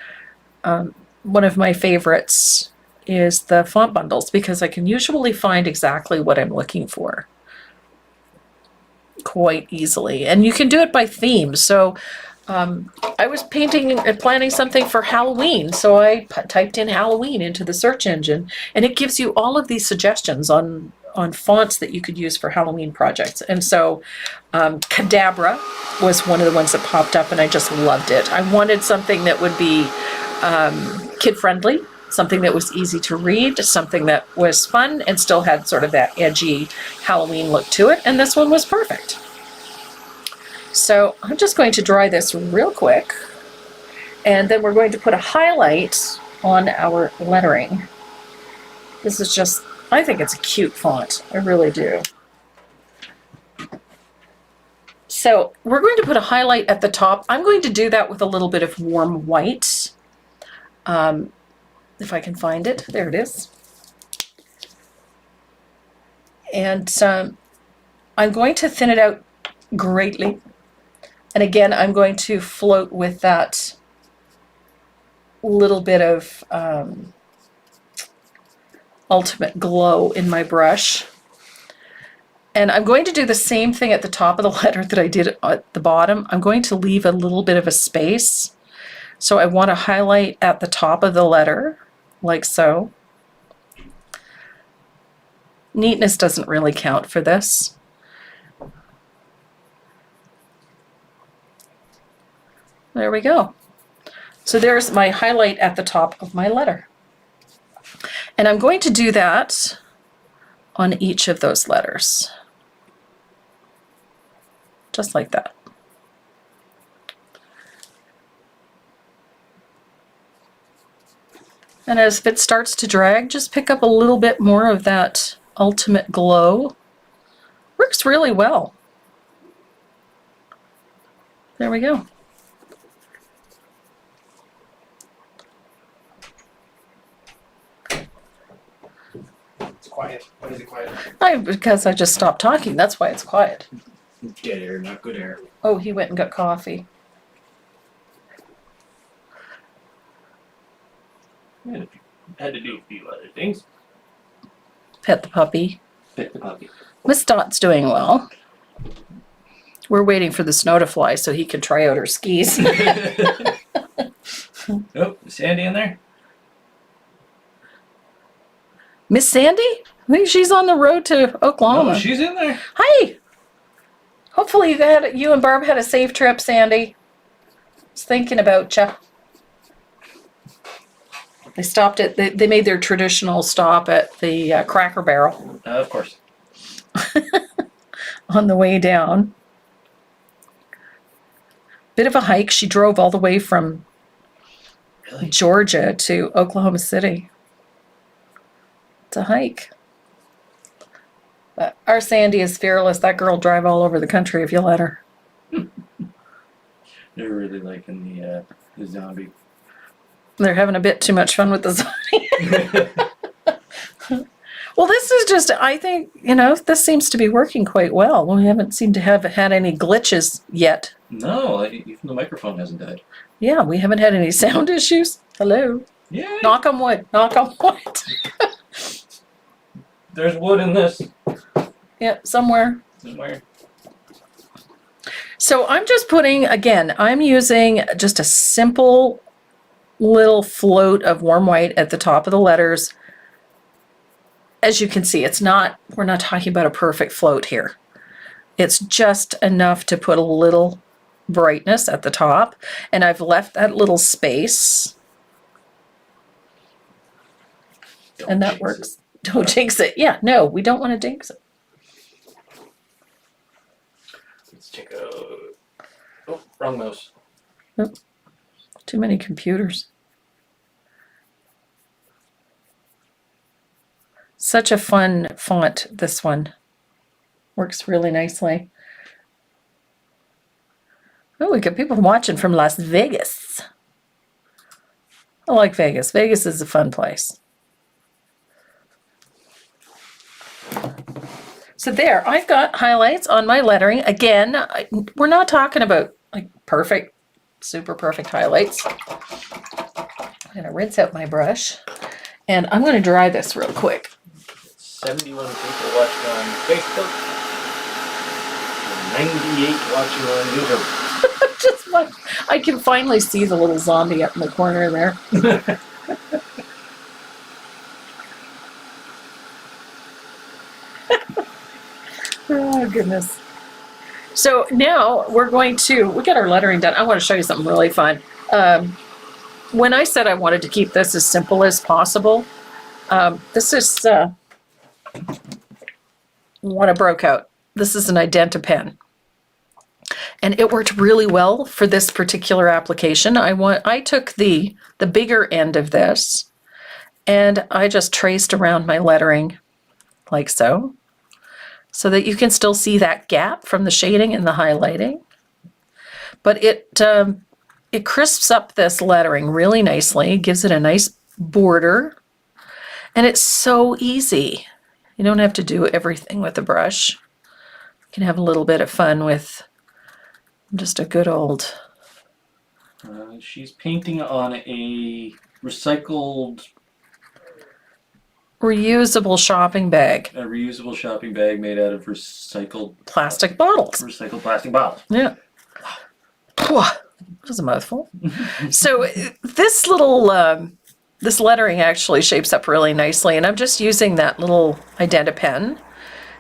one of my favorites is the Font Bundles because I can usually find exactly what I'm looking for quite easily. And you can do it by theme. So I was painting and planning something for Halloween, so I typed in Halloween into the search engine, and it gives you all of these suggestions on fonts that you could use for Halloween projects. And so Cadabra was one of the ones that popped up, and I just loved it. I wanted something that would be kid-friendly, something that was easy to read, something that was fun and still had sort of that edgy Halloween look to it, and this one was perfect. So I'm just going to dry this real quick, and then we're going to put a highlight on our lettering. This is just, I think it's a cute font. I really do. So we're going to put a highlight at the top. I'm going to do that with a little bit of warm white. If I can find it. There it is. And I'm going to thin it out greatly. And again, I'm going to float with that little bit of ultimate glow in my brush. And I'm going to do the same thing at the top of the letter that I did at the bottom. I'm going to leave a little bit of a space. So I want to highlight at the top of the letter, like so. Neatness doesn't really count for this. There we go. So there's my highlight at the top of my letter. And I'm going to do that on each of those letters. Just like that. And as it starts to drag, just pick up a little bit more of that ultimate glow. Works really well. There we go. It's quiet. Why is it quiet? Because I just stopped talking. That's why it's quiet. Dead air, not good air. Oh, he went and got coffee. Yeah, had to do a few other things. Pet the puppy. Pet the puppy. Miss Dot's doing well. We're waiting for the snow to fly so he can try out her skis. Oh, is Sandy in there? Miss Sandy? I think she's on the road to Oklahoma. Oh, she's in there. Hi! Hopefully you and Barb had a safe trip, Sandy. I was thinking about you. They stopped at, they made their traditional stop at the Cracker Barrel Of course. on the way down. Bit of a hike. She drove all the way from Really? Georgia to Oklahoma City. It's a hike. But our Sandy is fearless. That girl will drive all over the country if you let her. They're really liking the zombie. They're having a bit too much fun with the zombie. Well, this is just, I think, this seems to be working quite well. We haven't seemed to have had any glitches yet. No, even the microphone hasn't died. Yeah, we haven't had any sound issues. Hello. Yeah. Knock on wood. Knock on wood. There's wood in this. Yeah, somewhere. Somewhere. So I'm just I'm using just a simple little float of warm white at the top of the letters. As you can see, we're not talking about a perfect float here. It's just enough to put a little brightness at the top, and I've left that little space, and that works. Don't jinx it. Yeah, no, we don't want to jinx it. Let's check out. Oh, wrong mouse. Oh, too many computers. Such a fun font, this one. Works really nicely. Oh, we got people watching from Las Vegas. I like Vegas. Vegas is a fun place. So there, I've got highlights on my lettering. Again, we're not talking about like perfect, super perfect highlights. I'm gonna rinse out my brush, and I'm gonna dry this real quick. 71 people watching on Facebook. 98 watching on YouTube. I can finally see the little zombie up in the corner there. Oh, goodness. So now we got our lettering done. I want to show you something really fun. When I said I wanted to keep this as simple as possible, this is one I broke out. This is an Identi-Pen. And it worked really well for this particular application. I took the bigger end of this, and I just traced around my lettering like so that you can still see that gap from the shading and the highlighting. But it crisps up this lettering really nicely, gives it a nice border, and it's so easy. You don't have to do everything with a brush. You can have a little bit of fun with just a good old... She's painting on a recycled... reusable shopping bag. A reusable shopping bag made out of recycled... plastic bottles. Recycled plastic bottles. Yeah. That was a mouthful. So this little... this lettering actually shapes up really nicely, and I'm just using that little Identi-Pen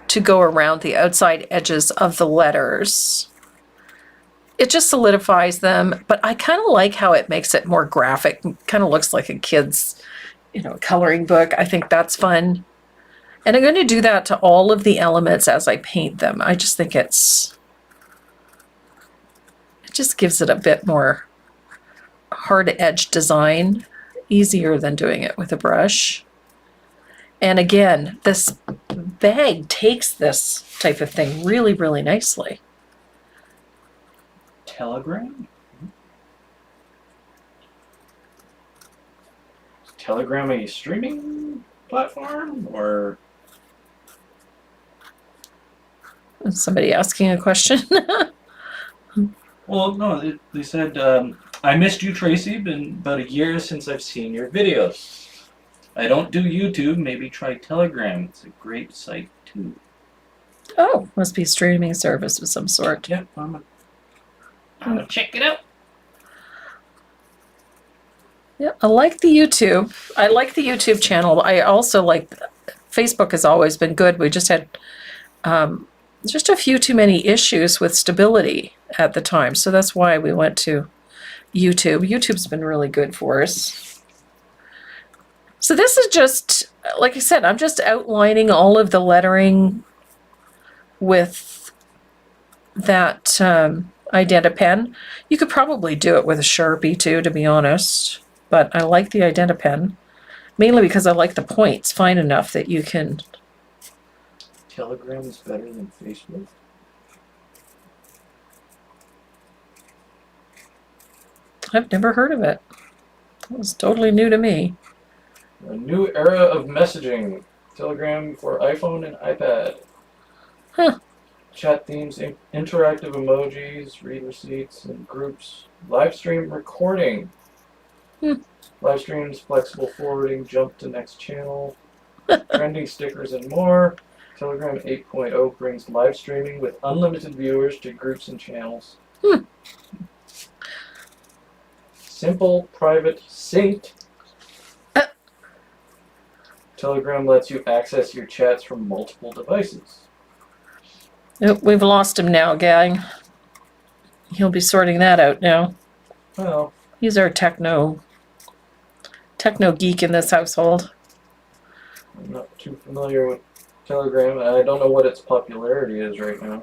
to go around the outside edges of the letters. It just solidifies them, but I kind of like how it makes it more graphic. Kind of looks like a kid's, coloring book. I think that's fun. And I'm going to do that to all of the elements as I paint them. I just think it just gives it a bit more hard edge design, easier than doing it with a brush. And again, this bag takes this type of thing really, really nicely. Telegram? Is Telegram a streaming platform or? Is somebody asking a question? Well, no, they said, I missed you, Tracy. Been about a year since I've seen your videos. I don't do YouTube. Maybe try Telegram. It's a great site, too. Oh, must be a streaming service of some sort. Yep, I'm gonna check it out. Yeah, I like the YouTube. I like the YouTube channel. I also like Facebook has always been good. We just had just a few too many issues with stability at the time. So that's why we went to YouTube. YouTube's been really good for us. So this is just, like I said, I'm just outlining all of the lettering with that Identa pen. You could probably do it with a Sharpie too, to be honest. But I like the Identa pen, mainly because I like the points fine enough that you can... Telegram is better than Facebook? I've never heard of it. It was totally new to me. A new era of messaging. Telegram for iPhone and iPad. Huh. Chat themes, interactive emojis, read receipts and groups. Live stream recording. Live streams, flexible forwarding, jump to next channel. Trending stickers and more. Telegram 8.0 brings live streaming with unlimited viewers to groups and channels. Simple, private, synced. Telegram lets you access your chats from multiple devices. Nope, we've lost him now, gang. He'll be sorting that out now. Well, He's our techno geek in this household. I'm not too familiar with Telegram. I don't know what its popularity is right now.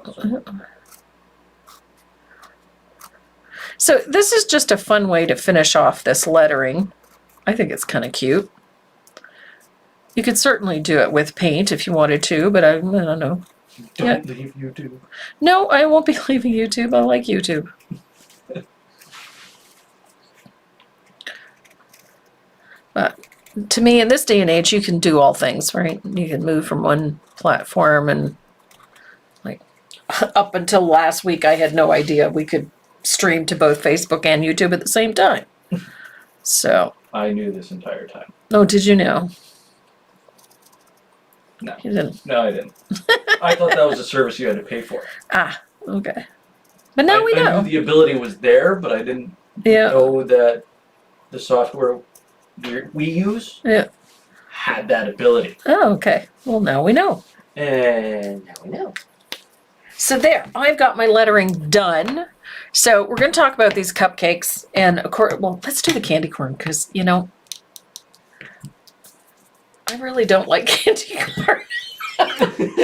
So this is just a fun way to finish off this lettering. I think it's kind of cute. You could certainly do it with paint if you wanted to, but I don't know. Don't leave YouTube. No, I won't be leaving YouTube. I like YouTube. But to me, in this day and age, you can do all things, right? You can move from one platform and, like, up until last week, I had no idea we could stream to both Facebook and YouTube at the same time. So. I knew this entire time. Oh, did you know? No. You didn't. No, I didn't. I thought that was a service you had to pay for. Ah, okay. But now we I know. knew the ability was there, but I didn't Yeah. know that the software we use had that ability. Oh, okay. Well, now we know. And now we know. So there, I've got my lettering done. So we're going to talk about these cupcakes. And, of course, well, let's do the candy corn because, you know, I really don't like candy corn.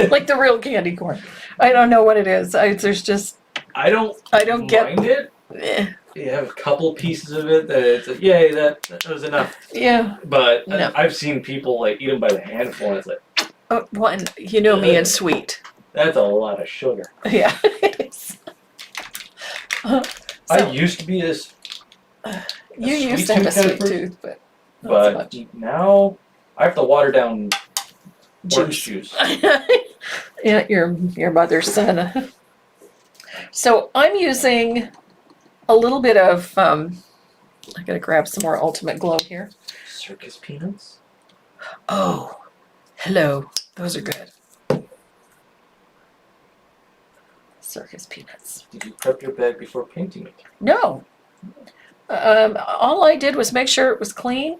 Like the real candy corn. I don't know what it is. There's just... I don't get it. You have a couple pieces of it that it's like, yay, that was enough. Yeah. But No. I've seen people like eat them by the handful, and it's like, oh, one, you know me and sweet. that's a lot of sugar. Yeah, it is. I used to be you used to have a sweet sweet tooth, but not so but much. now I have to water down orange juice. Yeah, your mother's son. So I'm using a little bit of, I gotta grab some more Ultimate Glow here. Circus peanuts? Oh, hello. Those are good. Circus peanuts. Did you prep your bag before painting it? No. All I did was make sure it was clean,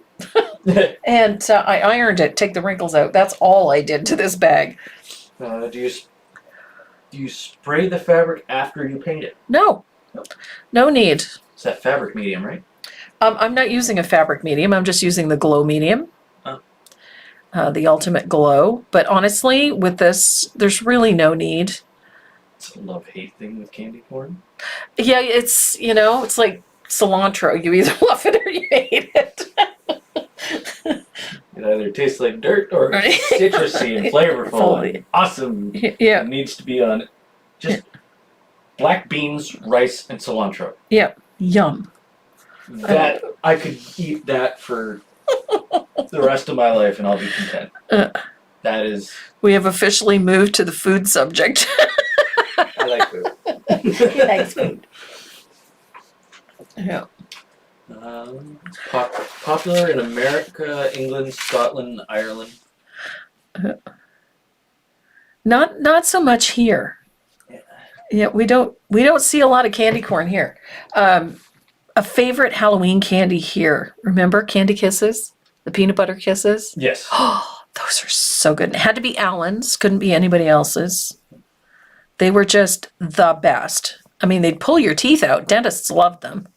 and I ironed it, take the wrinkles out. That's all I did to this bag. Do you spray the fabric after you paint it? No. No need. It's that fabric medium, right? I'm not using a fabric medium. I'm just using the glow medium. Oh. The Ultimate Glow. But honestly, with this, there's really no need. It's a love-hate thing with candy corn. Yeah, it's, you know, it's like cilantro. You either love it or you hate it. It either tastes like dirt or Right. citrusy and flavorful and awesome. Yeah. It needs to be on just black beans, rice, and cilantro. Yep. Yum. That I could eat that for the rest of my life, and I'll be content. That is. We have officially moved to the food subject. I like food. He likes food. Yeah. Popular in America, England, Scotland, Ireland. Not so much here. Yeah, we don't see a lot of candy corn here. A favorite Halloween candy here. Remember Candy Kisses? The peanut butter kisses? Yes. Oh, those are so good. It had to be Allen's, couldn't be anybody else's. They were just the best. I mean, they'd pull your teeth out. Dentists loved them.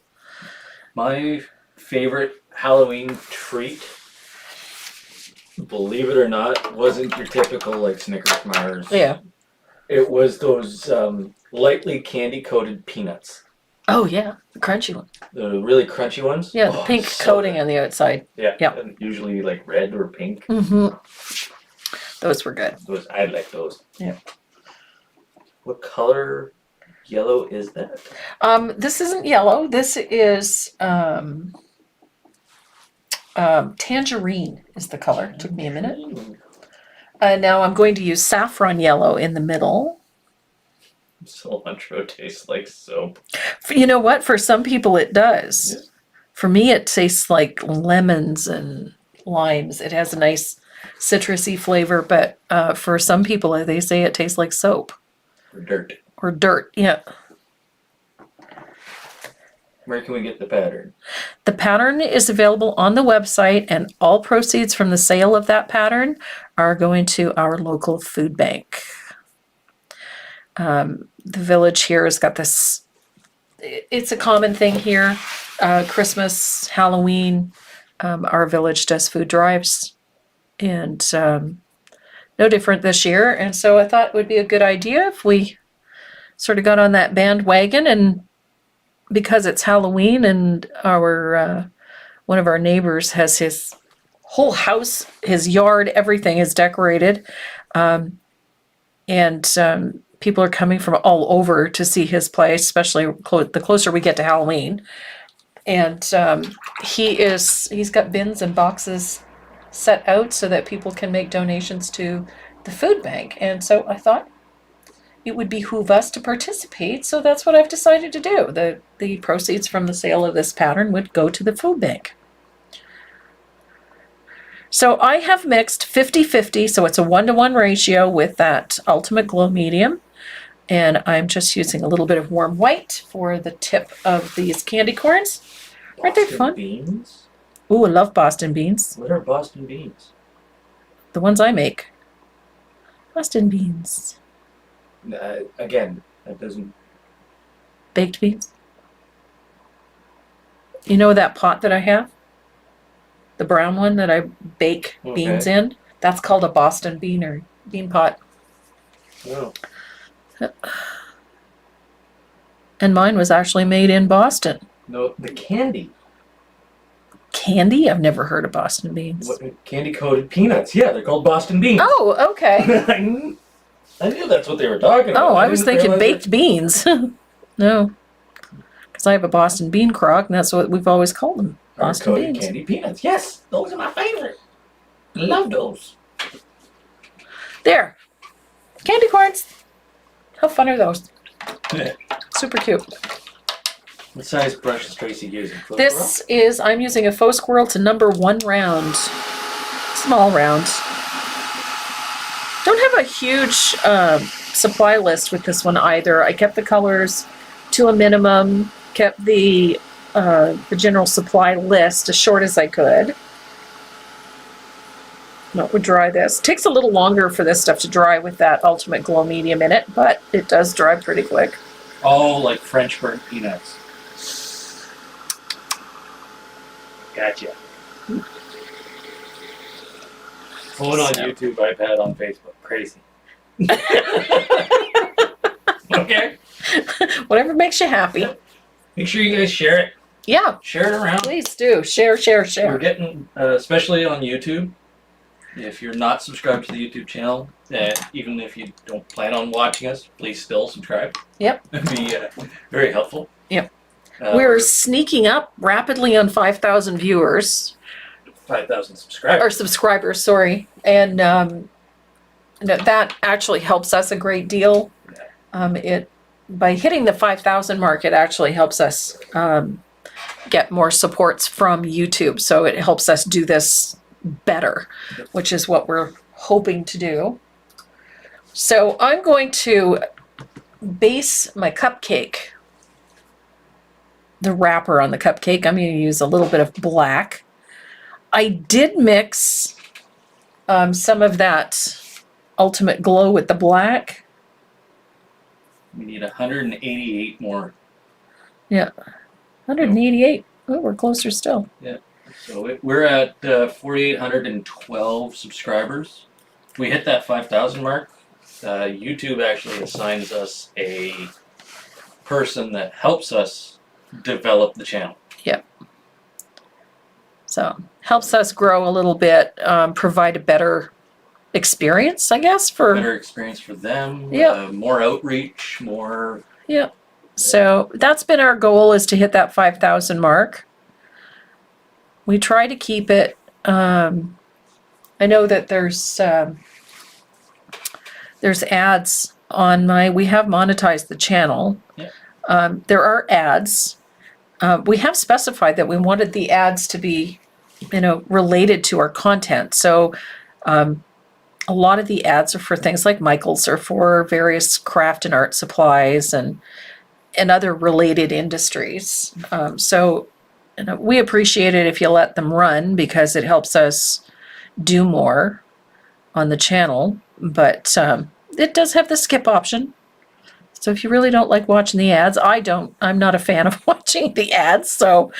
My favorite Halloween treat, believe it or not, wasn't your typical like Snickers Mars. Yeah. It was those lightly candy coated peanuts. Oh yeah, the crunchy one. The really crunchy ones. Yeah, the pink coating on the outside. Yeah. Yep. And usually like red or pink. Mm-hmm. Those were good. I like those. Yeah. What color yellow is that? This isn't yellow. This is tangerine is the color. It took me a minute. Now I'm going to use saffron yellow in the middle. Cilantro tastes like soap. You know what? For some people it does. Yes. For me it tastes like lemons and limes. It has a nice citrusy flavor, but for some people they say it tastes like soap. Or dirt. Or dirt, yeah. Where can we get the pattern? The pattern is available on the website, and all proceeds from the sale of that pattern are going to our local food bank. The village here has got this, it's a common thing here. Christmas, Halloween, our village does food drives, and no different this year. And so I thought it would be a good idea if we sort of got on that bandwagon, and because it's Halloween and our one of our neighbors has his whole house, his yard, everything is decorated, and people are coming from all over to see his place, especially the closer we get to Halloween. And he's got bins and boxes set out so that people can make donations to the food bank. And so I thought it would behoove us to participate, so that's what I've decided to do. The proceeds from the sale of this pattern would go to the food bank. So I have mixed 50-50, so it's a 1-to-1 ratio with that Ultimate Glow Medium. And I'm just using a little bit of warm white for the tip of these candy corns. Aren't they fun? Beans? Ooh, I love Boston beans. What are Boston beans? The ones I make. Boston beans. Again, that doesn't... Baked beans. You know that pot that I have? The brown one that I bake beans in? That's called a Boston bean pot. No. And mine was actually made in Boston. No, the candy. Candy? I've never heard of Boston beans. Candy-coated peanuts. Yeah, they're called Boston beans. Oh, okay. I knew that's what they were talking about. Oh, I was thinking baked beans. No. Because I have a Boston bean crock, and that's what we've always called them. Boston Hard-coated beans. candy peanuts. Yes, those are my favorite. I love those. There. Candy corns. How fun are those? Super cute. What size brush is Tracy using? I'm using a faux squirrel to number 1 round. Small round. Don't have a huge supply list with this one either. I kept the colors to a minimum, kept the general supply list as short as I could. That would dry this. It takes a little longer for this stuff to dry with that Ultimate Glow Medium in it, but it does dry pretty quick. Oh, like French burnt peanuts. Gotcha. Phone on YouTube, iPad on Facebook. Crazy. Okay. Whatever makes you happy. Make sure you guys share it. Yeah. Share it around. Please do. Share. We're getting, especially on YouTube, if you're not subscribed to the YouTube channel, Even if you don't plan on watching us, please still subscribe. Yep. It'd be very helpful. Yep. We're sneaking up rapidly on 5,000 viewers. 5,000 subscribers. Or subscribers, sorry. And that actually helps us a great deal. By hitting the 5,000 mark, it actually helps us get more supports from YouTube. So it helps us do this better, which is what we're hoping to do. So I'm going to base my cupcake, the wrapper on the cupcake. I'm going to use a little bit of black. I did mix some of that Ultimate Glow with the black. We need 188 more. Yeah, 188. Oh, we're closer still. Yeah. So we're at 4,812 subscribers. If we hit that 5,000 mark, YouTube actually assigns us a person that helps us develop the channel. Yep. So helps us grow a little bit, provide a better experience, I guess, for Better experience for them. Yep. More outreach. More. Yep. So that's been our goal, is to hit that 5,000 mark. We try to keep it. I know that there's ads on we have monetized the channel. Yep. There are ads. We have specified that we wanted the ads to be, related to our content. So a lot of the ads are for things like Michael's, or for various craft and art supplies and other related industries. So we appreciate it if you let them run, because it helps us do more on the channel. But it does have the skip option. So if you really don't like watching the ads, I'm not a fan of watching the ads. So,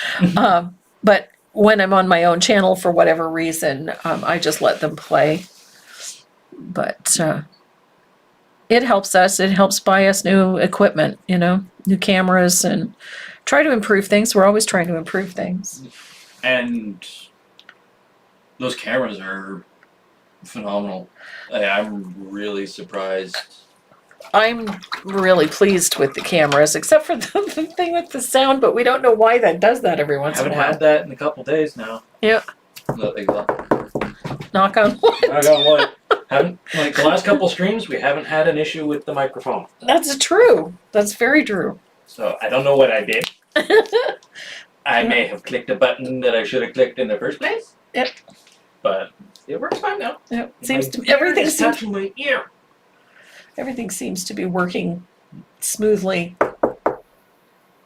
but when I'm on my own channel, for whatever reason, I just let them play. But it helps us. It helps buy us new equipment, new cameras, and try to improve things. We're always trying to improve things. And those cameras are phenomenal. I'm really surprised. I'm really pleased with the cameras, except for the thing with the sound, but we don't know why that does that every once in a Haven't while. had that in a couple days now. Yeah. Knock on wood. Knock on wood. Haven't, the last couple streams, we haven't had an issue with the microphone. That's true. That's very true. So I don't know what I did. I may have clicked a button that I should have clicked in the first place. Yep. But it works fine now. Yep. Everything seems to be working smoothly.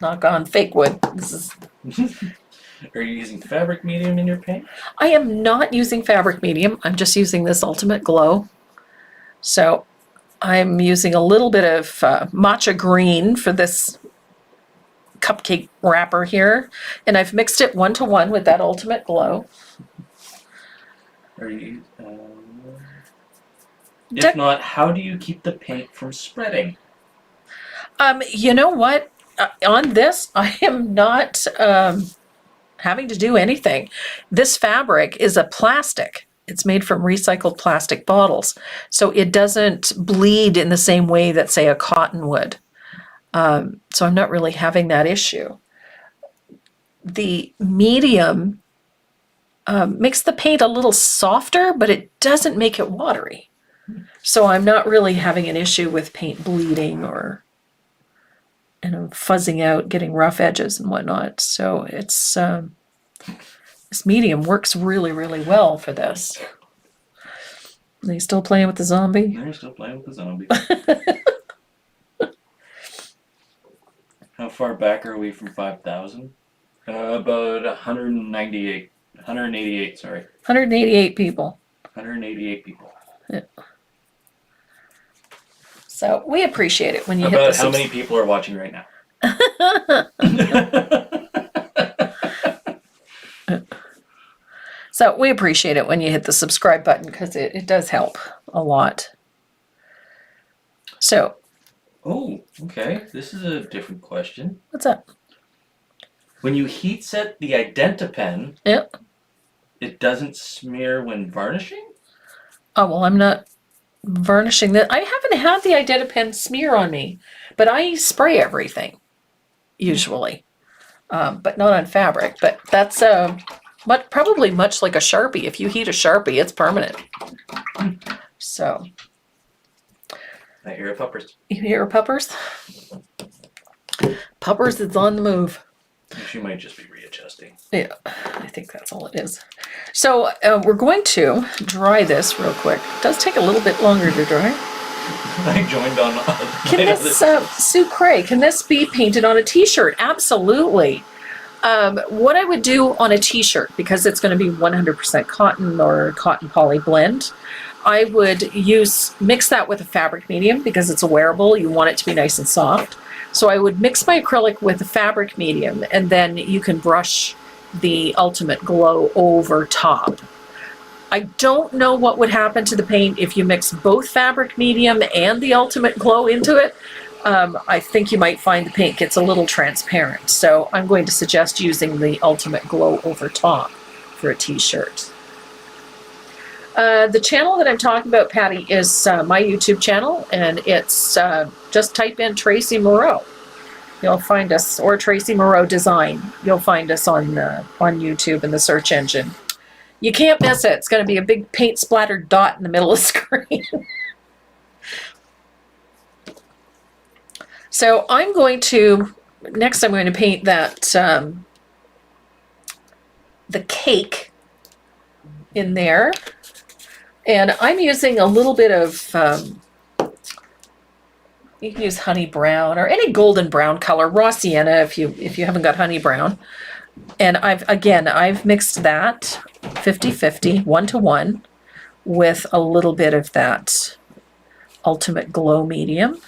Knock on fake wood. This is. Are you using fabric medium in your paint? I am not using fabric medium. I'm just using this Ultimate Glow. So I'm using a little bit of matcha green for this cupcake wrapper here, and I've mixed it 1-to-1 with that Ultimate Glow. Are you? If not, how do you keep the paint from spreading? You know what? On this, I am not having to do anything. This fabric is a plastic. It's made from recycled plastic bottles, so it doesn't bleed in the same way that, say, a cotton would. So I'm not really having that issue. The medium makes the paint a little softer, but it doesn't make it watery. So I'm not really having an issue with paint bleeding or fuzzing out, getting rough edges and whatnot. So it's this medium works really, really well for this. Are they still playing with the zombie? They're still playing with the zombie. How far back are we from 5,000? About 198. 188, sorry. 188 people. 188 people. Yeah. So we appreciate it when you hit About the how many people are watching right now? So we appreciate it when you hit the subscribe button, because it does help a lot. So. Oh, okay. This is a different question. What's up? When you heat set the Identapen, Yep. it doesn't smear when varnishing? Oh, well, I'm not varnishing that. I haven't had the Identipen smear on me, but I spray everything usually, but not on fabric. But that's probably much like a Sharpie. If you heat a Sharpie, it's permanent. So. I hear puppers. You hear puppers? Puppers is on the move. She might just be readjusting. Yeah, I think that's all it is. So we're going to dry this real quick. It does take a little bit longer to dry. I joined on. Can this, Sue Cray, can this be painted on a t-shirt? Absolutely. What I would do on a t-shirt, because it's going to be 100% cotton or cotton poly blend, I would mix that with a fabric medium because it's a wearable. You want it to be nice and soft. So I would mix my acrylic with a fabric medium, and then you can brush the Ultimate Glow over top. I don't know what would happen to the paint if you mix both fabric medium and the Ultimate Glow into it. I think you might find the paint gets a little transparent. So I'm going to suggest using the Ultimate Glow over top for a t-shirt. The channel that I'm talking about, Patty, is my YouTube channel, and it's just type in Tracy Moreau. You'll find us, or Tracy Moreau Design. You'll find us on YouTube in the search engine. You can't miss it. It's going to be a big paint splattered dot in the middle of the screen. So I'm going to paint that the cake in there. And I'm using a little bit of, you can use honey brown or any golden brown color, raw sienna if you haven't got honey brown. And I've mixed that 50-50, 1-to-1, with a little bit of that Ultimate Glow medium.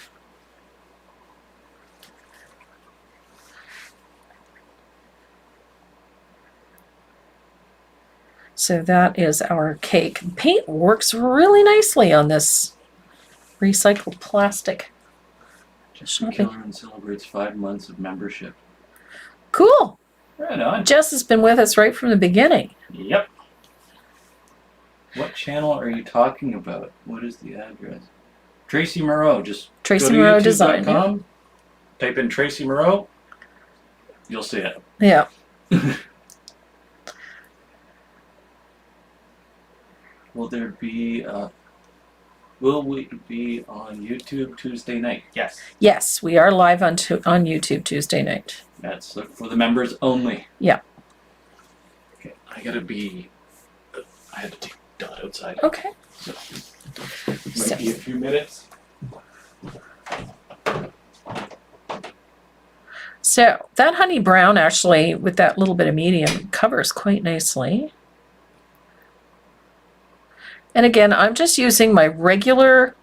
So that is our cake. Paint works really nicely on this recycled plastic. Jessica Killen celebrates 5 months of membership. Cool. Right on. Jess has been with us right from the beginning. Yep. What channel are you talking about? What is the address? Tracy Moreau. Just Tracy go to Moreau YouTube.com, Design. Yeah. Type in Tracy Moreau. You'll see it. Yeah. Will we be on YouTube Tuesday night? Yes. Yes, we are live on YouTube Tuesday night. That's for the members only. Yeah. Okay, I had to take Dot outside. Okay. So, might be a few minutes. So that honey brown actually, with that little bit of medium, covers quite nicely. And again, I'm just using my regular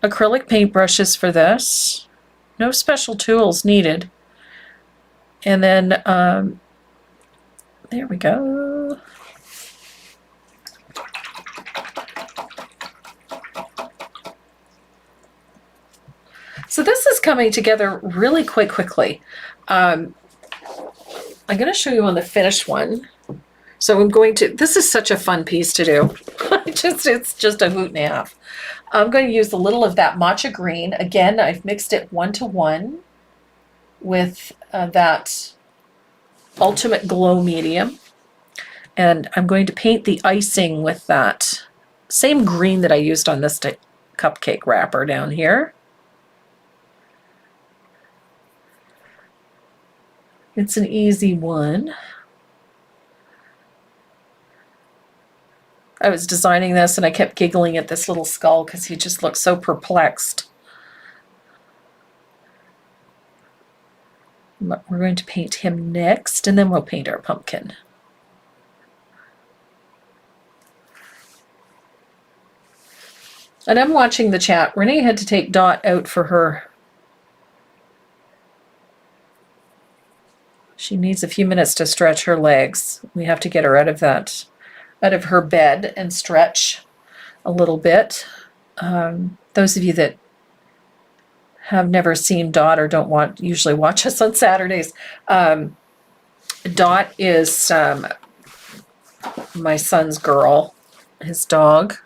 acrylic paintbrushes for this. No special tools needed. And then, there we go. So this is coming together really quickly. I'm going to show you on the finished one. So this is such a fun piece to do. It's just a hoot and a half. I'm going to use a little of that matcha green. Again, I've mixed it 1-to-1 with that Ultimate Glow medium. And I'm going to paint the icing with that same green that I used on this cupcake wrapper down here. It's an easy one. I was designing this and I kept giggling at this little skull because he just looked so perplexed. But we're going to paint him next, and then we'll paint our pumpkin. And I'm watching the chat. Renee had to take Dot out for her. She needs a few minutes to stretch her legs. We have to get her out of her bed and stretch a little bit. Those of you that have never seen Dot or don't usually watch us on Saturdays, Dot is my son's girl, his dog.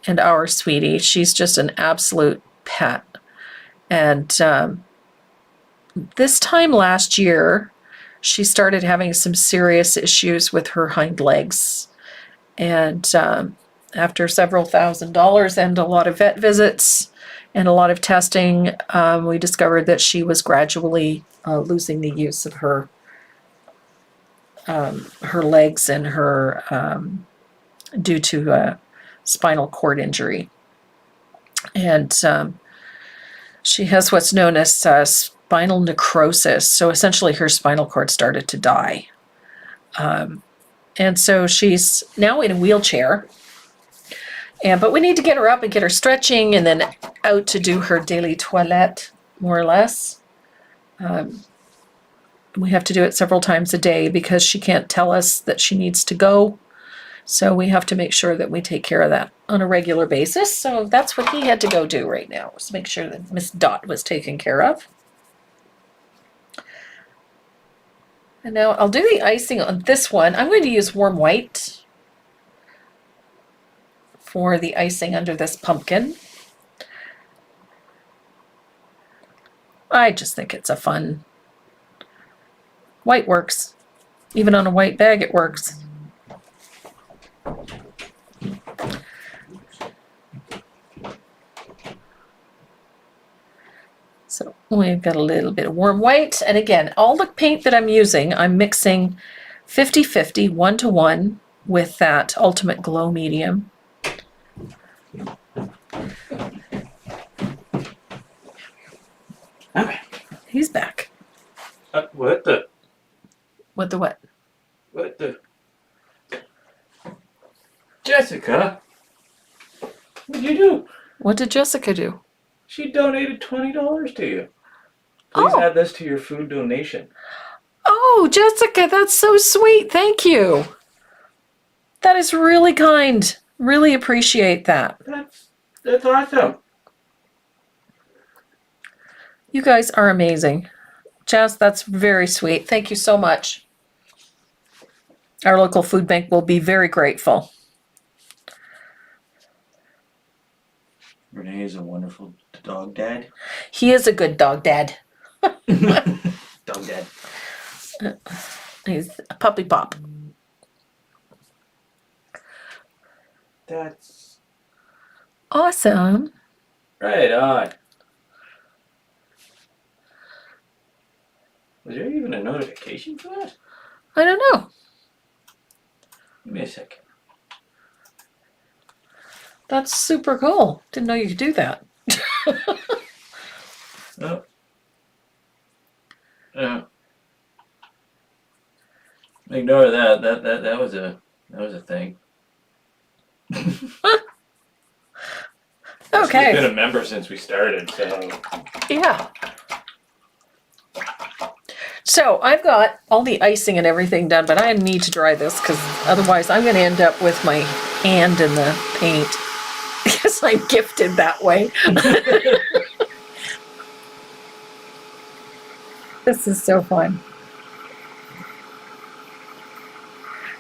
and our sweetie. She's just an absolute pet. And this time last year, she started having some serious issues with her hind legs. And after several $1,000s and a lot of vet visits and a lot of testing, we discovered that she was gradually losing the use of her legs and her due to a spinal cord injury. And she has what's known as spinal necrosis. So essentially her spinal cord started to die. And so she's now in a wheelchair. But we need to get her up and get her stretching and then out to do her daily toilette, more or less. We have to do it several times a day because she can't tell us that she needs to go. So we have to make sure that we take care of that on a regular basis. So that's what he had to go do right now, was make sure that Miss Dot was taken care of. And now I'll do the icing on this one. I'm going to use warm white for the icing under this pumpkin. I just think it's a fun. White works. Even on a white bag it works. So we've got a little bit of warm white. And again, all the paint that I'm using, I'm mixing 50-50, 1-to-1 with that Ultimate Glow medium. Okay. He's back. What the? What the what? What the? Jessica, what'd you do? What did Jessica do? She donated $20 to you. Please Oh. add this to your food donation. Oh, Jessica, that's so sweet. Thank you. That is really kind. Really appreciate that. That's awesome. You guys are amazing. Jess, that's very sweet. Thank you so much. Our local food bank will be very grateful. Renee is a wonderful dog dad. He is a good dog dad. Dog dad. He's a puppy pop. That's Awesome. right on. Was there even a notification for that? I don't know. Give me a second. That's super cool. Didn't know you could do that. Oh. Ignore that. That was a thing. Okay. She's been a member since we started, so. Yeah. So I've got all the icing and everything done, but I need to dry this because otherwise I'm going to end up with my hand in the paint because I'm gifted that way. This is so fun.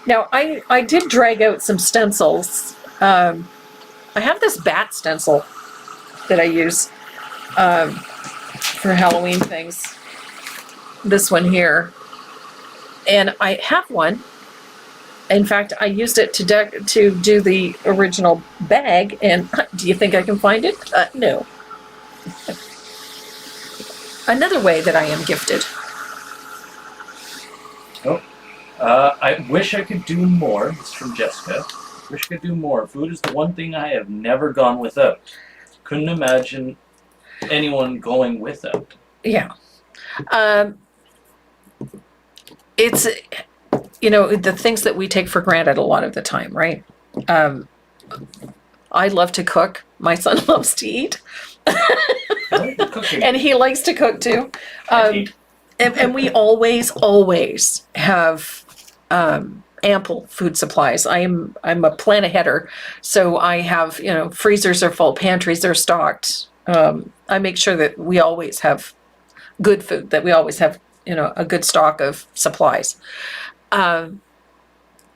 Now I did drag out some stencils. I have this bat stencil that I use for Halloween things. This one here, and I have one. In fact, I used it to do the original bag. And do you think I can find it? No. Another way that I am gifted. I wish I could do more. This is from Jessica. Wish I could do more. Food is the one thing I have never gone without. Couldn't imagine anyone going without. Yeah. It's, the things that we take for granted a lot of the time, right? I love to cook. My son loves to eat. I like the cooking. And he likes to cook too. And eat. And we always have ample food supplies. I'm a plan-aheader, so I have, freezers are full, pantries are stocked. I make sure that we always have good food, that we always have, a good stock of supplies. I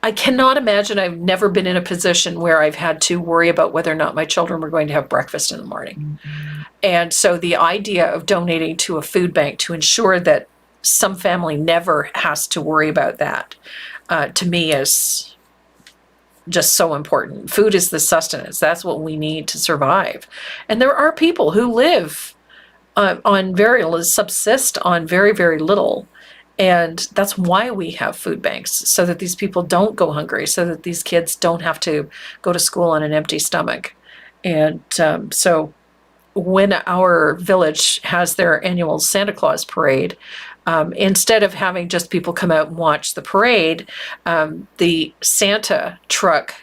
I cannot imagine. I've never been in a position where I've had to worry about whether or not my children were going to have breakfast in the morning. And so the idea of donating to a food bank to ensure that some family never has to worry about that, to me is just so important. Food is the sustenance. That's what we need to survive. And there are people who live subsist on very, very little. And that's why we have food banks, so that these people don't go hungry, so that these kids don't have to go to school on an empty stomach. And so when our village has their annual Santa Claus parade, instead of having just people come out and watch the parade, the Santa truck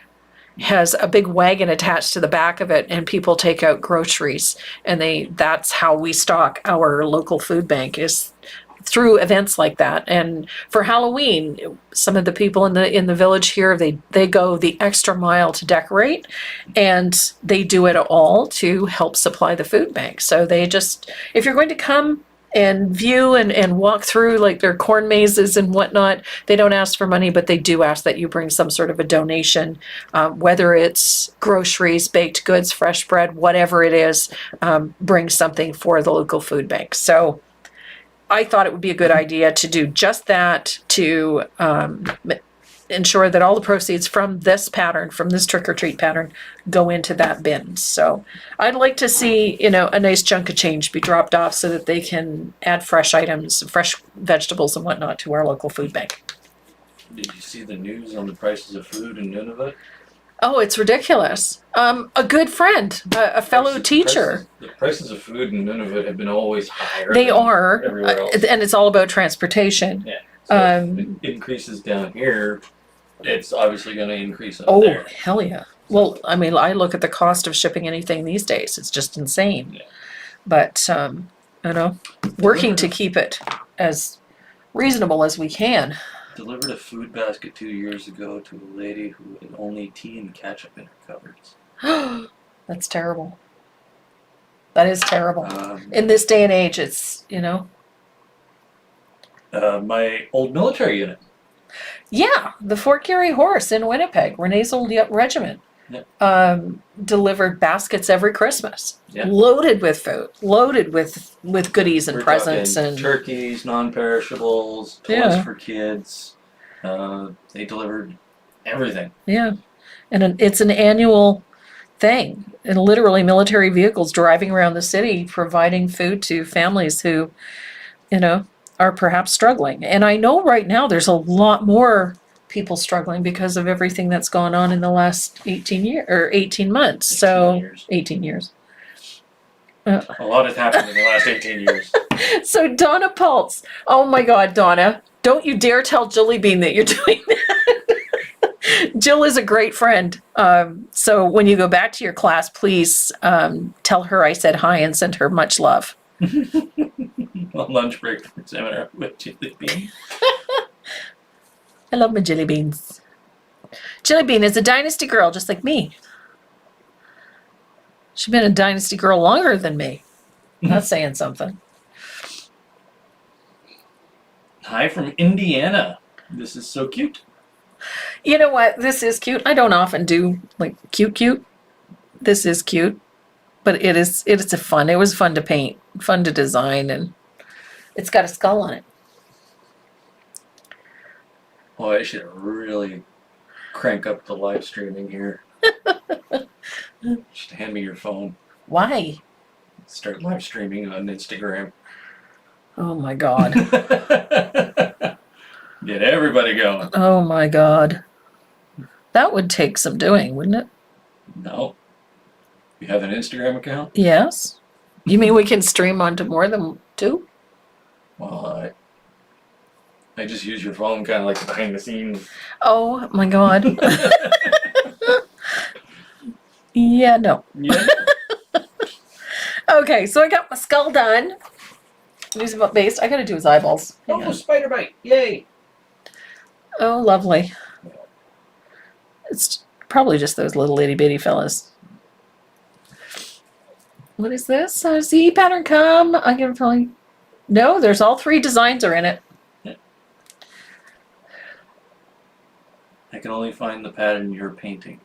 has a big wagon attached to the back of it, and people take out groceries, and that's how we stock our local food bank, is through events like that. And for Halloween, some of the people in the village here, they go the extra mile to decorate, and they do it all to help supply the food bank. So they just, if you're going to come and view and walk through like their corn mazes and whatnot, they don't ask for money, but they do ask that you bring some sort of a donation, whether it's groceries, baked goods, fresh bread, whatever it is, bring something for the local food bank. So I thought it would be a good idea to do just that, to ensure that all the proceeds from this trick or treat pattern, go into that bin. So I'd like to see, a nice chunk of change be dropped off so that they can add fresh items, fresh vegetables and whatnot to our local food bank. Did you see the news on the prices of food in Nunavut? Oh, it's ridiculous. A good friend, a fellow teacher. The prices of food in Nunavut have been always higher. They are, everywhere else. and it's all about transportation. Yeah. So if it increases down here, it's obviously going to increase up there. Oh, hell yeah. Well, I mean, I look at the cost of shipping anything these days. It's just insane. Yeah. But, working to keep it as reasonable as we can. Delivered a food basket 2 years ago to a lady who had only tea and ketchup in her cupboards. That's terrible. That is terrible. In this day and age, it's, my old military unit. Yeah, the Fort Garry Horse in Winnipeg, Renee's old regiment, delivered baskets every Christmas, loaded with food, loaded with goodies and presents and turkeys, non-perishables, toys for kids. They delivered everything. Yeah, and it's an annual thing, and literally military vehicles driving around the city providing food to families who, are perhaps struggling. And I know right now there's a lot more people struggling because of everything that's gone on in the last 18 months. So 18 years. A lot has happened in the last 18 years. So Donna Pultz, oh my God, Donna, don't you dare tell Jilly Bean that you're doing that. Jill is a great friend. So when you go back to your class, please tell her I said hi and send her much love. On lunch break for seminar with Jilly Bean. I love my Jilly Beans. Jilly Bean is a Dynasty girl just like me. She's been a Dynasty girl longer than me. That's saying something. Hi from Indiana. This is so cute. You know what? This is cute. I don't often do like cute. This is cute. But it is fun. It was fun to paint, fun to design, and it's got a skull on it. Oh, I should really crank up the live streaming here. Just hand me your phone. Why? Start live streaming on Instagram. Oh my God. Get everybody going. Oh my God. That would take some doing, wouldn't it? No. You have an Instagram account? Yes. You mean we can stream onto more than two? Well, I just use your phone kind of like behind the scenes. Oh my God. Yeah, no. Yeah. Okay, so I got my skull done. Use about base. I gotta do his eyeballs. Hang Oh, on. spider bite! Yay! Oh, lovely. It's probably just those little itty bitty fellas. What is this? Z pattern come. I can probably. No, there's all three designs are in it. Yeah. I can only find the pattern you're painting.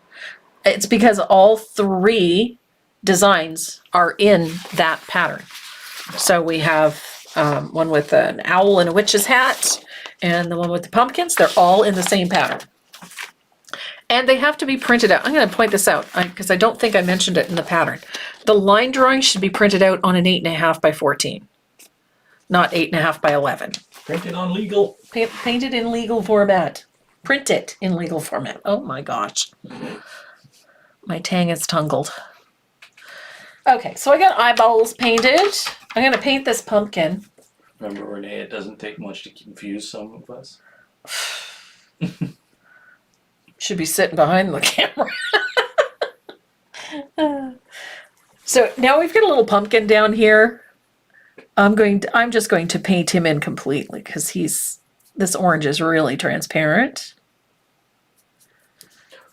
It's because all 3 designs are in that pattern. So we have one with an owl and a witch's hat, and the one with the pumpkins. They're all in the same pattern. And they have to be printed out. I'm going to point this out because I don't think I mentioned it in the pattern. The line drawing should be printed out on an 8.5 by 14, not 8.5 by 11. Printed on legal. Painted in legal format. Print it in legal format. Oh my gosh. My tang is tangled. Okay, so I got eyeballs painted. I'm going to paint this pumpkin. Remember, Renee, it doesn't take much to confuse some of us. Should be sitting behind the camera. So now we've got a little pumpkin down here. I'm just going to paint him in completely because this orange is really transparent.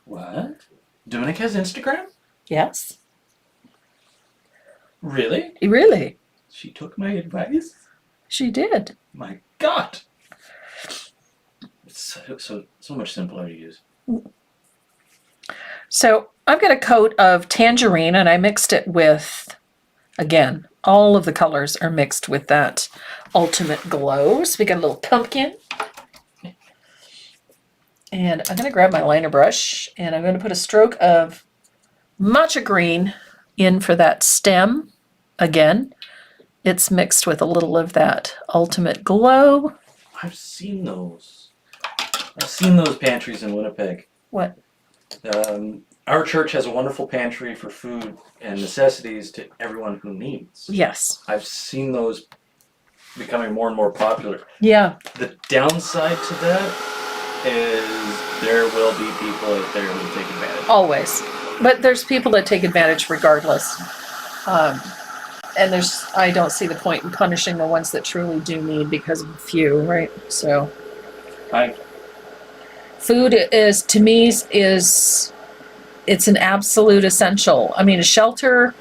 What? Dominic has Instagram? Yes. Really? Really? She took my advice? She did. My God! It's so much simpler to use. So I've got a coat of tangerine and I mixed it with, again, all of the colors are mixed with that ultimate glow. So we got a little pumpkin. And I'm going to grab my liner brush and I'm going to put a stroke of matcha green in for that stem. Again, it's mixed with a little of that ultimate glow. I've seen those. I've seen those pantries in Winnipeg. What? Our church has a wonderful pantry for food and necessities to everyone who needs. Yes. I've seen those becoming more and more popular. Yeah. The downside to that is there will be people out there who take advantage. Always. But there's people that take advantage regardless. And I don't see the point in punishing the ones that truly do need because of a few, right? So food is, to me, it's an absolute essential. I mean, a shelter,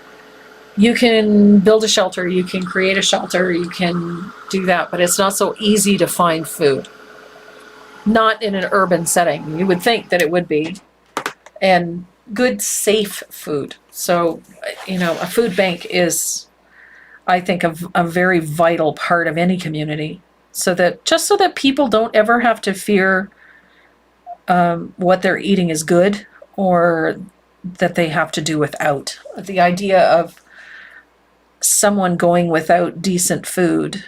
you can build a shelter, you can create a shelter, you can do that, but it's not so easy to find food. Not in an urban setting. You would think that it would be. And good, safe food. So, a food bank is, I think, a very vital part of any community. So that people don't ever have to fear what they're eating is good or that they have to do without. The idea of someone going without decent food,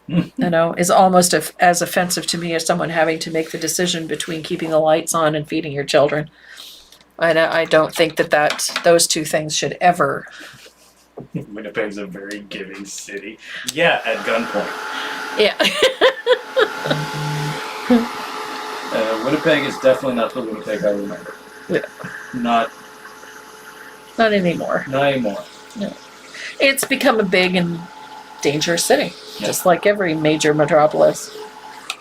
is almost as offensive to me as someone having to make the decision between keeping the lights on and feeding your children. I don't think that those two things should ever. Winnipeg's a very giving city. Yeah, at gunpoint. Yeah. Winnipeg is definitely not the Winnipeg I remember. Yeah. Not anymore. Not anymore. No. It's become a big and dangerous city, yeah. Just like every major metropolis.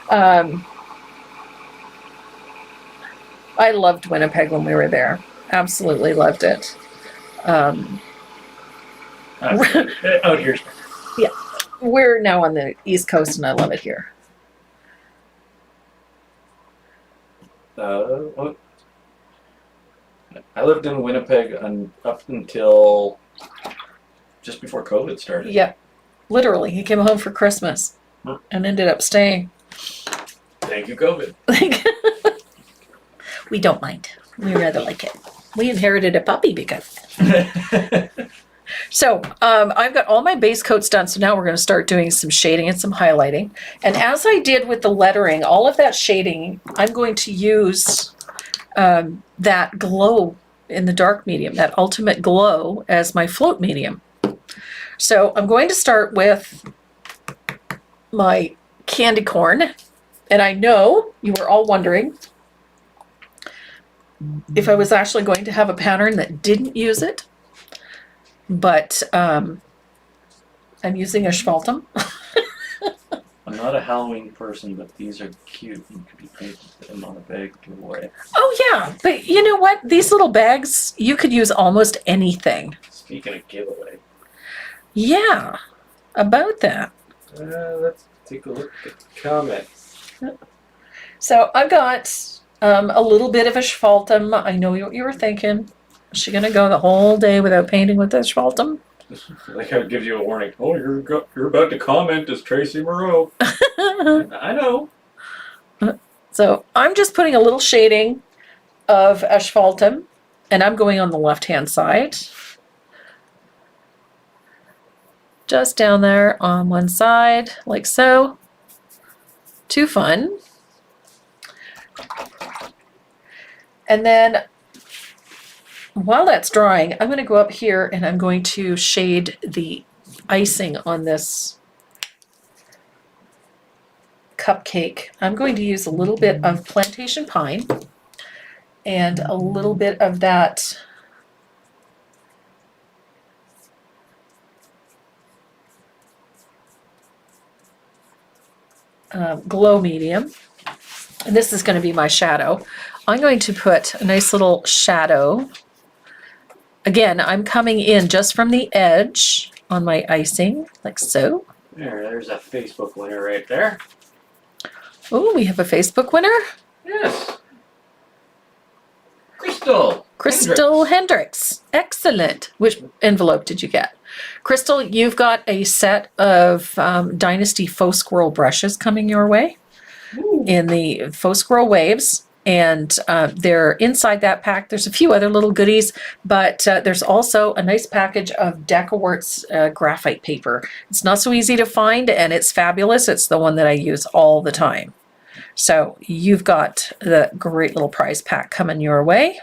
I loved Winnipeg when we were there. Absolutely loved it. Out here. Yeah. We're now on the East Coast and I love it here. I lived in Winnipeg up until just before COVID started. Yeah. Literally, he came home for Christmas and ended up staying. Thank you, COVID. We don't mind. We rather like it. We inherited a puppy because. So I've got all my base coats done. So now we're going to start doing some shading and some highlighting. And as I did with the lettering, all of that shading, I'm going to use that glow in the dark medium, that ultimate glow as my float medium. So I'm going to start with my candy corn. And I know you were all wondering if I was actually going to have a pattern that didn't use it. But I'm using a Schmaltum. I'm not a Halloween person, but these are cute and could be painted in on a bag giveaway. Oh yeah, but you know what? These little bags, you could use almost anything. Speaking of giveaway. Yeah, about that. Let's take a look at the comments. So I've got a little bit of asphaltum. I know what you were thinking. Is she going to go the whole day without painting with asphaltum? Like how it gives you a warning. Oh, you're about to comment as Tracy Moreau. I know. So I'm just putting a little shading of asphaltum, and I'm going on the left-hand side. Just down there on one side, like so. Too fun. And then while that's drying, I'm going to go up here and I'm going to shade the icing on this cupcake. I'm going to use a little bit of plantation pine and a little bit of that glow medium. And this is going to be my shadow. I'm going to put a nice little shadow. Again, I'm coming in just from the edge on my icing, like so. There's a Facebook winner right there. Oh, we have a Facebook winner. Yes. Crystal Hendricks. Excellent. Which envelope did you get? Crystal, you've got a set of Dynasty Faux Squirrel brushes coming your way. Ooh. In the Faux Squirrel Waves. And they're inside that pack. There's a few other little goodies, but there's also a nice package of DecoWorks graphite paper. It's not so easy to find, and it's fabulous. It's the one that I use all the time. So you've got the great little prize pack coming your way.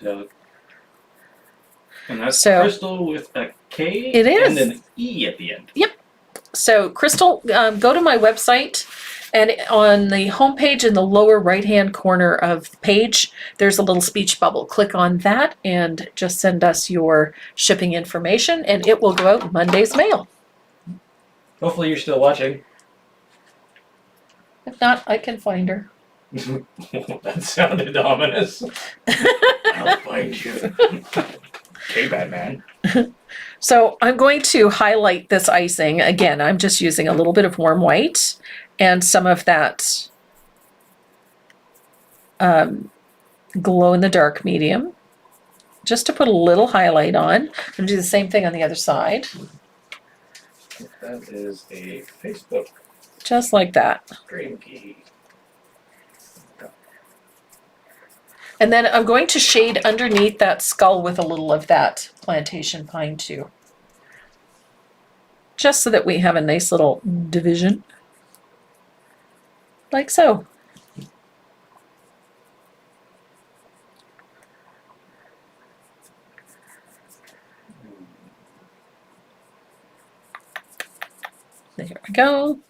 So, and that's So- Crystal with a K It is. and an E at the end. So Crystal, go to my website, and on the homepage in the lower right-hand corner of the page, there's a little speech bubble. Click on that and just send us your shipping information, and it will go out in Monday's mail. Hopefully you're still watching. If not, I can find her. That sounded ominous. I'll find you. Okay, Batman. So I'm going to highlight this icing. Again, I'm just using a little bit of warm white and some of that glow in the dark medium, just to put a little highlight on. I'm going to do the same thing on the other side, That is a Facebook just like that. green key. And then I'm going to shade underneath that skull with a little of that plantation pine too. Just so that we have a nice little division. Like so. There we go.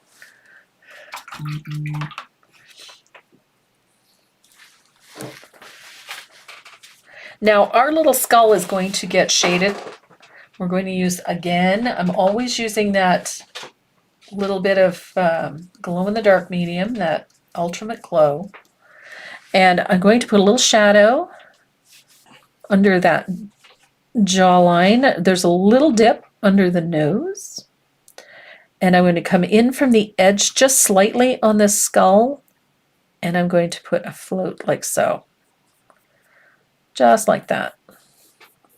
Now our little skull is going to get shaded. We're going to use, again, I'm always using that little bit of glow in the dark medium, that ultimate glow. And I'm going to put a little shadow under that jawline. There's a little dip under the nose. And I'm going to come in from the edge just slightly on this skull. And I'm going to put a float like so. Just like that.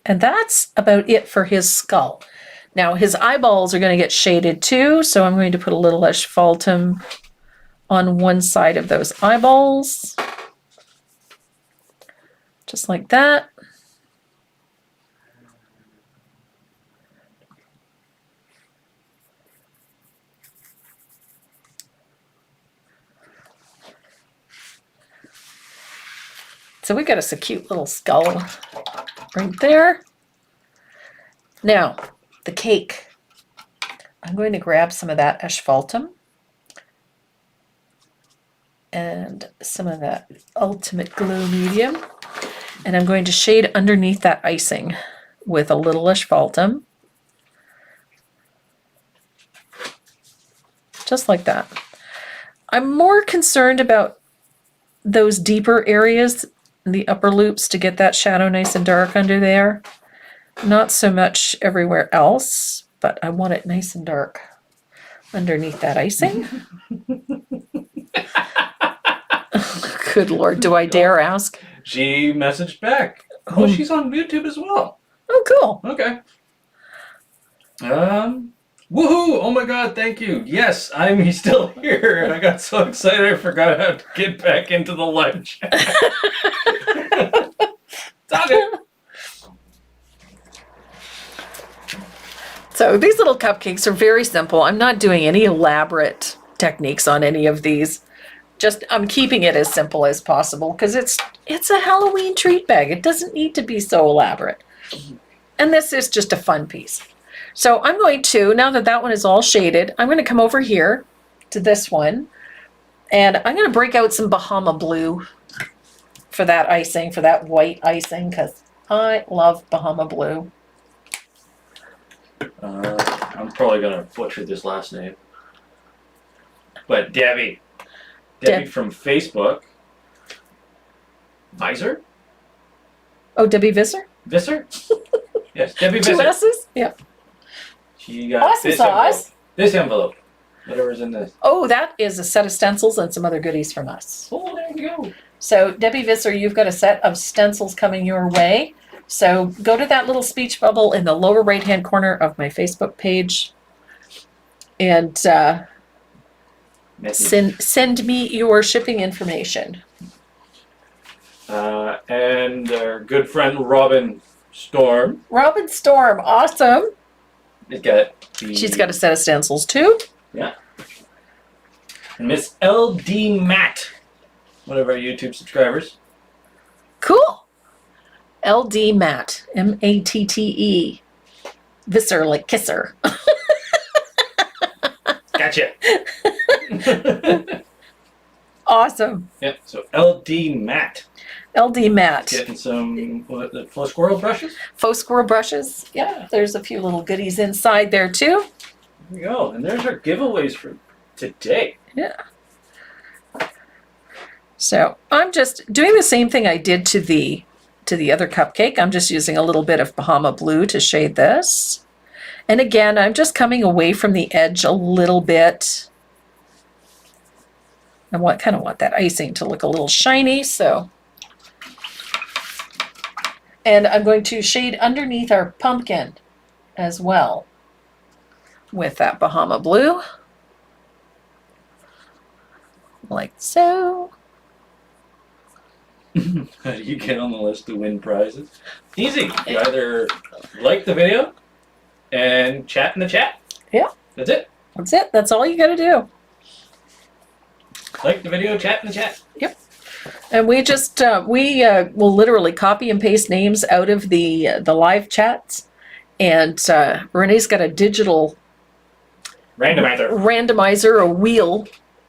And that's about it for his skull. Now his eyeballs are going to get shaded too, so I'm going to put a little asphaltum on one side of those eyeballs. Just like that. So we've got us a cute little skull right there. Now, the cake. I'm going to grab some of that asphaltum and some of that ultimate glow medium, and I'm going to shade underneath that icing with a little asphaltum. Just like that. I'm more concerned about those deeper areas, the upper loops, to get that shadow nice and dark under there. Not so much everywhere else, but I want it nice and dark underneath that icing. Good Lord, do I dare ask? She messaged back. Oh, she's on YouTube as well. Oh, cool. Okay. Woohoo! Oh my God! Thank you. Yes, I'm still here. I got so excited I forgot how to get back into the live chat. It's all good. So these little cupcakes are very simple. I'm not doing any elaborate techniques on any of these. Just I'm keeping it as simple as possible because it's a Halloween treat bag. It doesn't need to be so elaborate. And this is just a fun piece. So I'm going to, now that that one is all shaded, I'm going to come over here to this one. And I'm going to break out some Bahama Blue for that icing, for that white icing, because I love Bahama Blue. I'm probably gonna butcher this last name, but Debbie from Facebook. Visor? Oh, Debbie Visser? Visser? Yes, Debbie Two Visser. S's? Yep. She got Awesome this sauce. envelope. This envelope. Whatever's in this. Oh, that is a set of stencils and some other goodies from us. Oh, there you go. So, Debbie Visser, you've got a set of stencils coming your way. So, go to that little speech bubble in the lower right-hand corner of my Facebook page and send me your shipping information. And our good friend Robin Storm. Robin Storm, awesome. She's got a set of stencils too. Yeah. And Miss LD Matt, one of our YouTube subscribers. Cool. LD Matt, M-A-T-T-E. Visser, like kisser. Gotcha. Awesome. Yeah, so LD Matt. LD Matt. Getting some faux squirrel brushes. Faux squirrel brushes. Yeah, there's a few little goodies inside there too. There we go. And there's our giveaways for today. Yeah. So I'm just doing the same thing I did to the other cupcake. I'm just using a little bit of Bahama Blue to shade this. And again, I'm just coming away from the edge a little bit. I kind of want that icing to look a little shiny, so. And I'm going to shade underneath our pumpkin as well with that Bahama Blue. Like so. How do you get on the list to win prizes? Easy. You either like the video and chat in the chat. Yeah. That's it. That's it. That's all you got to do. Like the video, chat in the chat. Yep. And we just, we will literally copy and paste names out of the live chats. And Renee's got a digital randomizer, a wheel.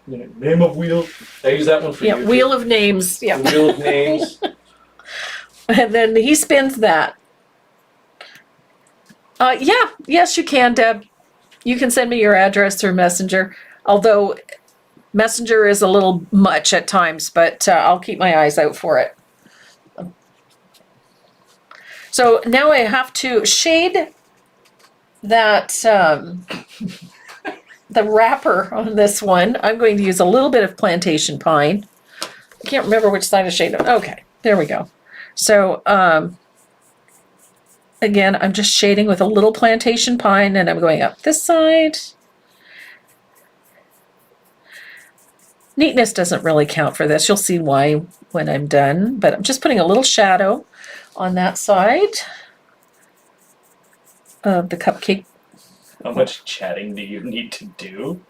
Name of wheel. I use that one for you. Wheel of names. Yeah. Wheel of names. And then he spins that. Yes, you can, Deb. You can send me your address through Messenger. Although Messenger is a little much at times, but I'll keep my eyes out for it. So now I have to shade that the wrapper on this one. I'm going to use a little bit of plantation pine. I can't remember which side to shade it. Okay, there we go. So again, I'm just shading with a little plantation pine, and I'm going up this side. Neatness doesn't really count for this. You'll see why when I'm done, but I'm just putting a little shadow on that side of the cupcake. How much chatting do you need to do?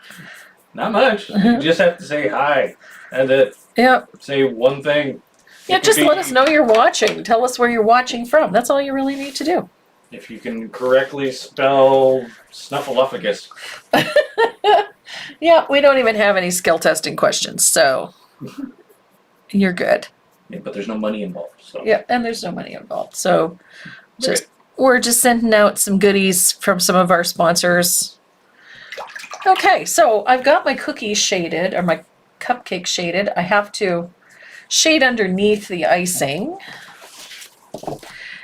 Not much. You just have to say hi. And Yep. say one thing. Yeah, just let us know you're watching. Tell us where you're watching from. That's all you really need to do. If you can correctly spell snuffleupagus. Yeah, we don't even have any skill testing questions, so you're good. Yeah, but there's no money involved. So. Yeah, and there's no money involved. So we're just sending out some goodies from some of our sponsors. Okay, so I've got my cookies shaded, or my cupcake shaded. I have to shade underneath the icing.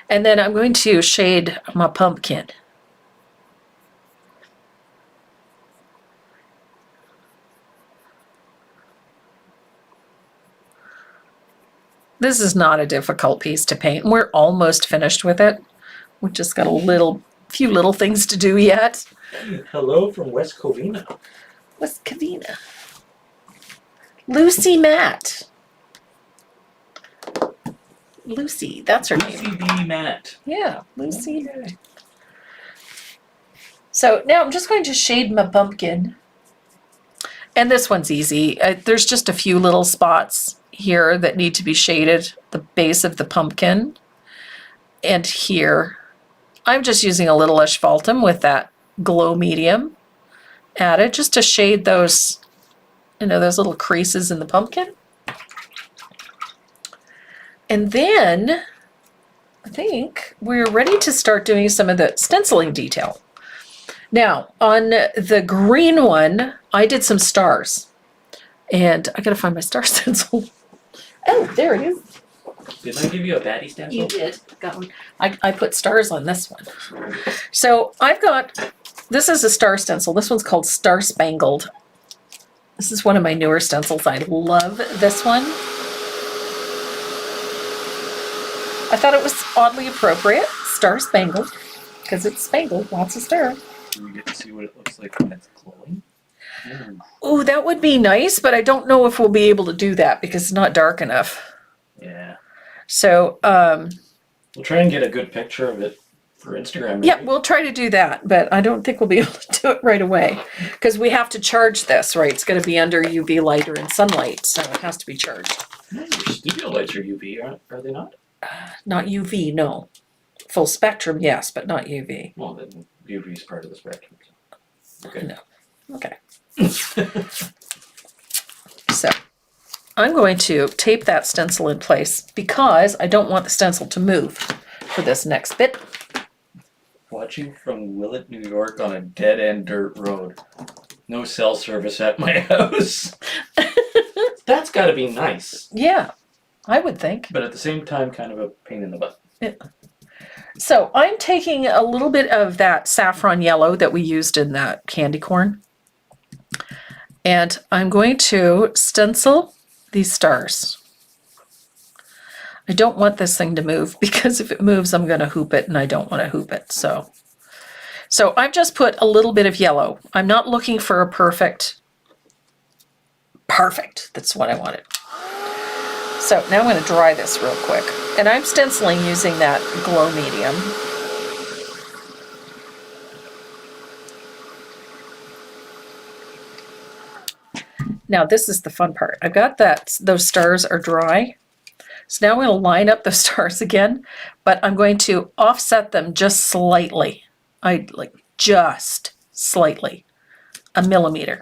And then I'm going to shade my pumpkin. This is not a difficult piece to paint. We're almost finished with it. We've just got few little things to do yet. Hello from West Covina. What's Kavina? Lucy Matt. Lucy, that's her name. Lucy B. Matt. Yeah, Lucy. So now I'm just going to shade my pumpkin. And this one's easy. There's just a few little spots here that need to be shaded. The base of the pumpkin. And here. I'm just using a little asphaltum with that glow medium added just to shade those, those little creases in the pumpkin. And then I think we're ready to start doing some of the stenciling detail. Now, on the green one, I did some stars. And I gotta find my star stencil. Oh, there it is. Did I give you a baddie stencil? You did. Got one. I put stars on this one. So this is a star stencil. This one's called Star Spangled. This is one of my newer stencils. I love this one. I thought it was oddly appropriate, Star Spangled, because it's spangled, lots of stars. Do we get to see what it looks like when it's glowing? Ooh, that would be nice, but I don't know if we'll be able to do that because it's not dark enough. Yeah. So, we'll try and get a good picture of it for Instagram. Maybe. Yeah, we'll try to do that, but I don't think we'll be able to do it right away because we have to charge this, right? It's going to be under UV light or in sunlight, so it has to be charged. Your studio lights are UV, are they not? Not UV, no. Full spectrum, yes, but not UV. Well, then UV is part of the spectrum. Okay. No. Okay. So, I'm going to tape that stencil in place because I don't want the stencil to move for this next bit. Watching from Willett, New York on a dead-end dirt road. No cell service at my house. That's gotta be nice. Yeah, I would think. But at the same time, kind of a pain in the butt. Yeah. So I'm taking a little bit of that saffron yellow that we used in that candy corn. And I'm going to stencil these stars. I don't want this thing to move because if it moves, I'm going to hoop it and I don't want to hoop it. So I've just put a little bit of yellow. I'm not looking for a perfect. That's what I wanted. So now I'm going to dry this real quick. And I'm stenciling using that glow medium. Now this is the fun part. I've got those stars are dry. So now I'm going to line up the stars again, but I'm going to offset them just slightly. Just slightly, a millimeter.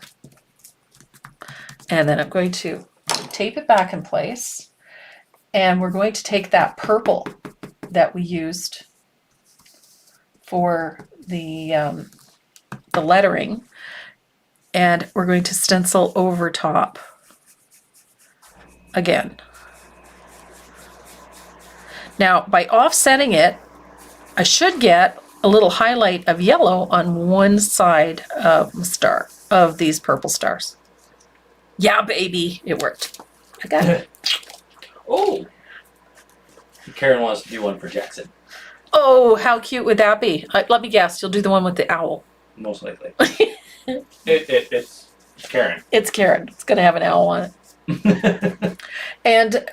And then I'm going to tape it back in place. And we're going to take that purple that we used for the lettering, and we're going to stencil over top again. Now, by offsetting it, I should get a little highlight of yellow on one side of the star, of these purple stars. Yeah, baby, it worked. I got it. Oh! Karen wants to do one for Jackson. Oh, how cute would that be? Let me guess, you'll do the one with the owl. Most likely. It's Karen. It's Karen. It's going to have an owl on it. And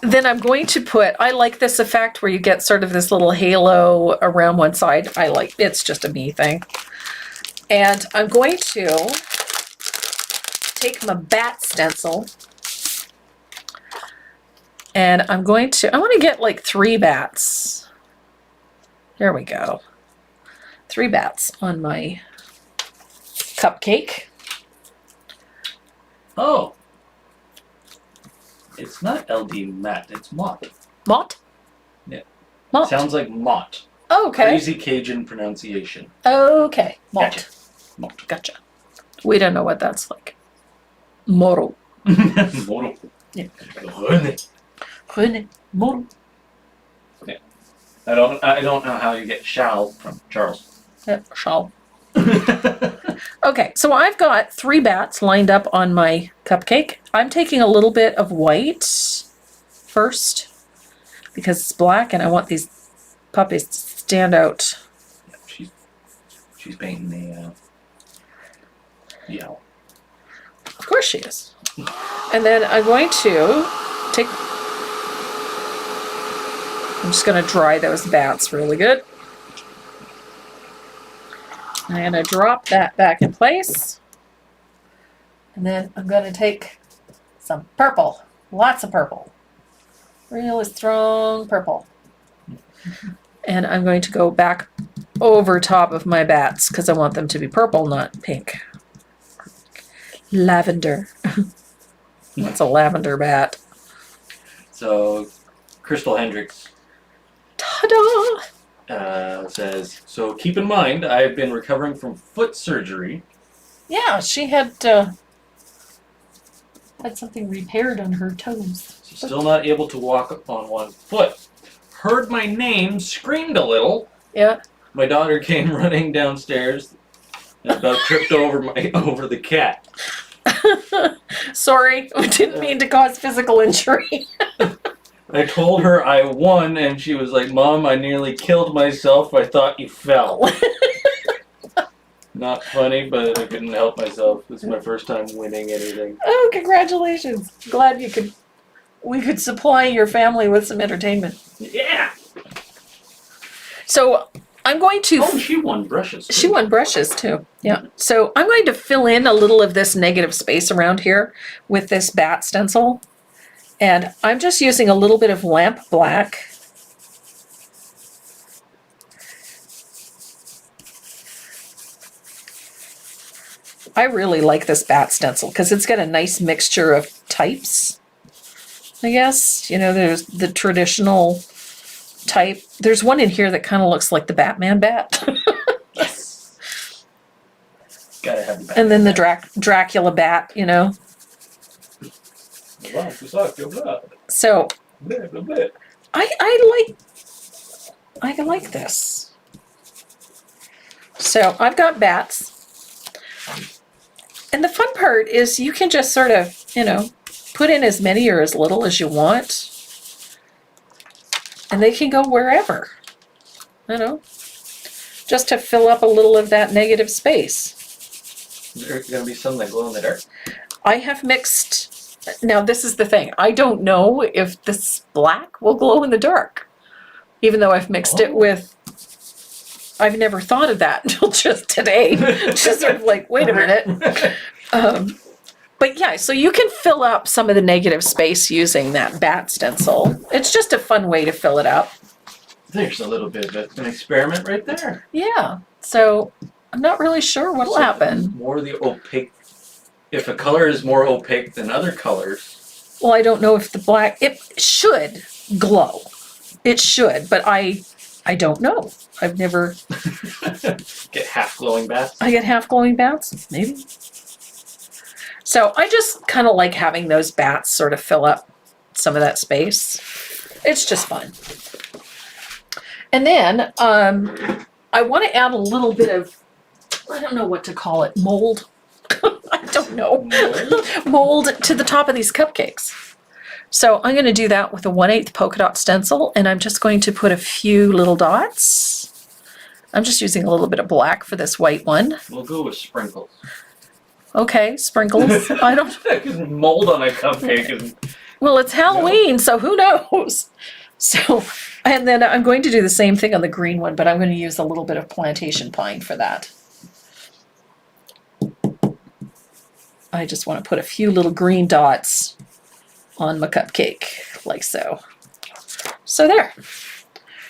then I'm going to I like this effect where you get sort of this little halo around one side. It's just a me thing. And I'm going to take my bat stencil and I want to get like 3 bats. There we go. 3 bats on my cupcake. Oh. It's not LD Matte, it's Mott. Mott? Yeah. Mott. Sounds like Mott. Oh, okay. Crazy Cajun pronunciation. Okay. Mott. Gotcha. Mott. Gotcha. We don't know what that's like. Moro. Moro. Yeah. Rene. Moro. Yeah. I don't know how you get shall from Charles. Yeah, shall. Okay, so I've got 3 bats lined up on my cupcake. I'm taking a little bit of white first because it's black and I want these puppies to stand out. Yeah, she's painting the owl. Of course she is. And then I'm going to take, I'm just going to dry those bats really good. I'm going to drop that back in place. And then I'm going to take some purple, lots of purple, really strong purple. And I'm going to go back over top of my bats because I want them to be purple, not pink. Lavender. That's a lavender bat. So, Crystal Hendricks Ta-da! says, so keep in mind, I've been recovering from foot surgery. Yeah, she had something repaired on her toes. She's still not able to walk on one foot. Heard my name, screamed a little. Yeah. My daughter came running downstairs and about tripped over the cat. Sorry, I didn't mean to cause physical injury. I told her I won, and she was like, Mom, I nearly killed myself. I thought you fell. Not funny, but I couldn't help myself. It's my first time winning anything. Oh, congratulations. Glad we could supply your family with some entertainment. Yeah! So I'm going to... Oh, she won brushes. She won brushes too. Yeah. So I'm going to fill in a little of this negative space around here with this bat stencil. And I'm just using a little bit of lamp black. I really like this bat stencil because it's got a nice mixture of types, I guess. You know, there's the traditional type. There's one in here that kind of looks like the Batman bat. Yes. Gotta have the bat. And then the Dracula bat, you know. So I like this. So I've got bats. And the fun part is you can just sort of, you know, put in as many or as little as you want. And they can go wherever, you know, just to fill up a little of that negative space. Is there going to be some that glow in the dark? I have mixed, now this is the thing, I don't know if this black will glow in the dark, even though I've mixed it with, I've never thought of that until just today. Just sort of like, wait a minute. But yeah, so you can fill up some of the negative space using that bat stencil. It's just a fun way to fill it up. There's a little bit of an experiment right there. Yeah, so I'm not really sure what'll happen. More the opaque. If a color is more opaque than other colors. Well, I don't know if the black, it should glow. It should, but I don't know. I've never... Get half glowing bats? I get half glowing bats, maybe. So I just kind of like having those bats sort of fill up some of that space. It's just fun. And then I want to add a little bit of, I don't know what to call it, mold. I don't know. Mold to the top of these cupcakes. So I'm going to do that with a 1/8 polka dot stencil, and I'm just going to put a few little dots. I'm just using a little bit of black for this white one. We'll go with sprinkles. Okay, sprinkles. I don't... Because mold on a cupcake is... Well, it's Halloween, so who knows? So, and then I'm going to do the same thing on the green one, but I'm going to use a little bit of plantation pine for that. I just want to put a few little green dots on my cupcake, like so. So there.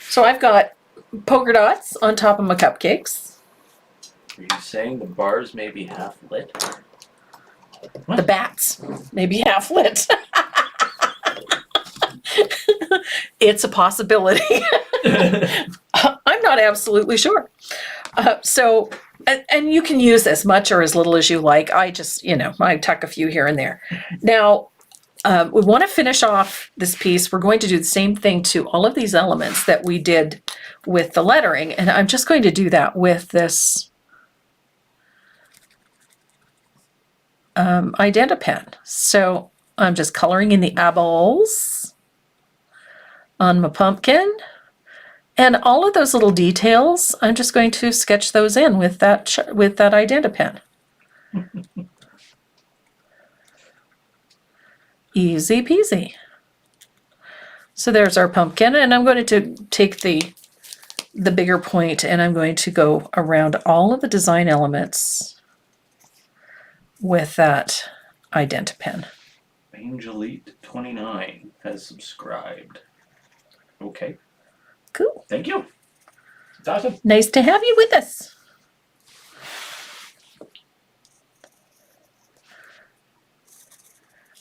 So I've got polka dots on top of my cupcakes. Are you saying the bars may be half lit? The bats, maybe half lit. It's a possibility. I'm not absolutely sure. So, and you can use as much or as little as you like. I just, you know, I tuck a few here and there. Now, we want to finish off this piece. We're going to do the same thing to all of these elements that we did with the lettering. And I'm just going to do that with this Identa pen. So I'm just coloring in the eyeballs on my pumpkin. And all of those little details, I'm just going to sketch those in with that identa pen. Easy peasy. So there's our pumpkin, and I'm going to take the bigger point and I'm going to go around all of the design elements with that identa pen. Angelite29 has subscribed. Okay. Cool. Thank you. It's awesome. Nice to have you with us.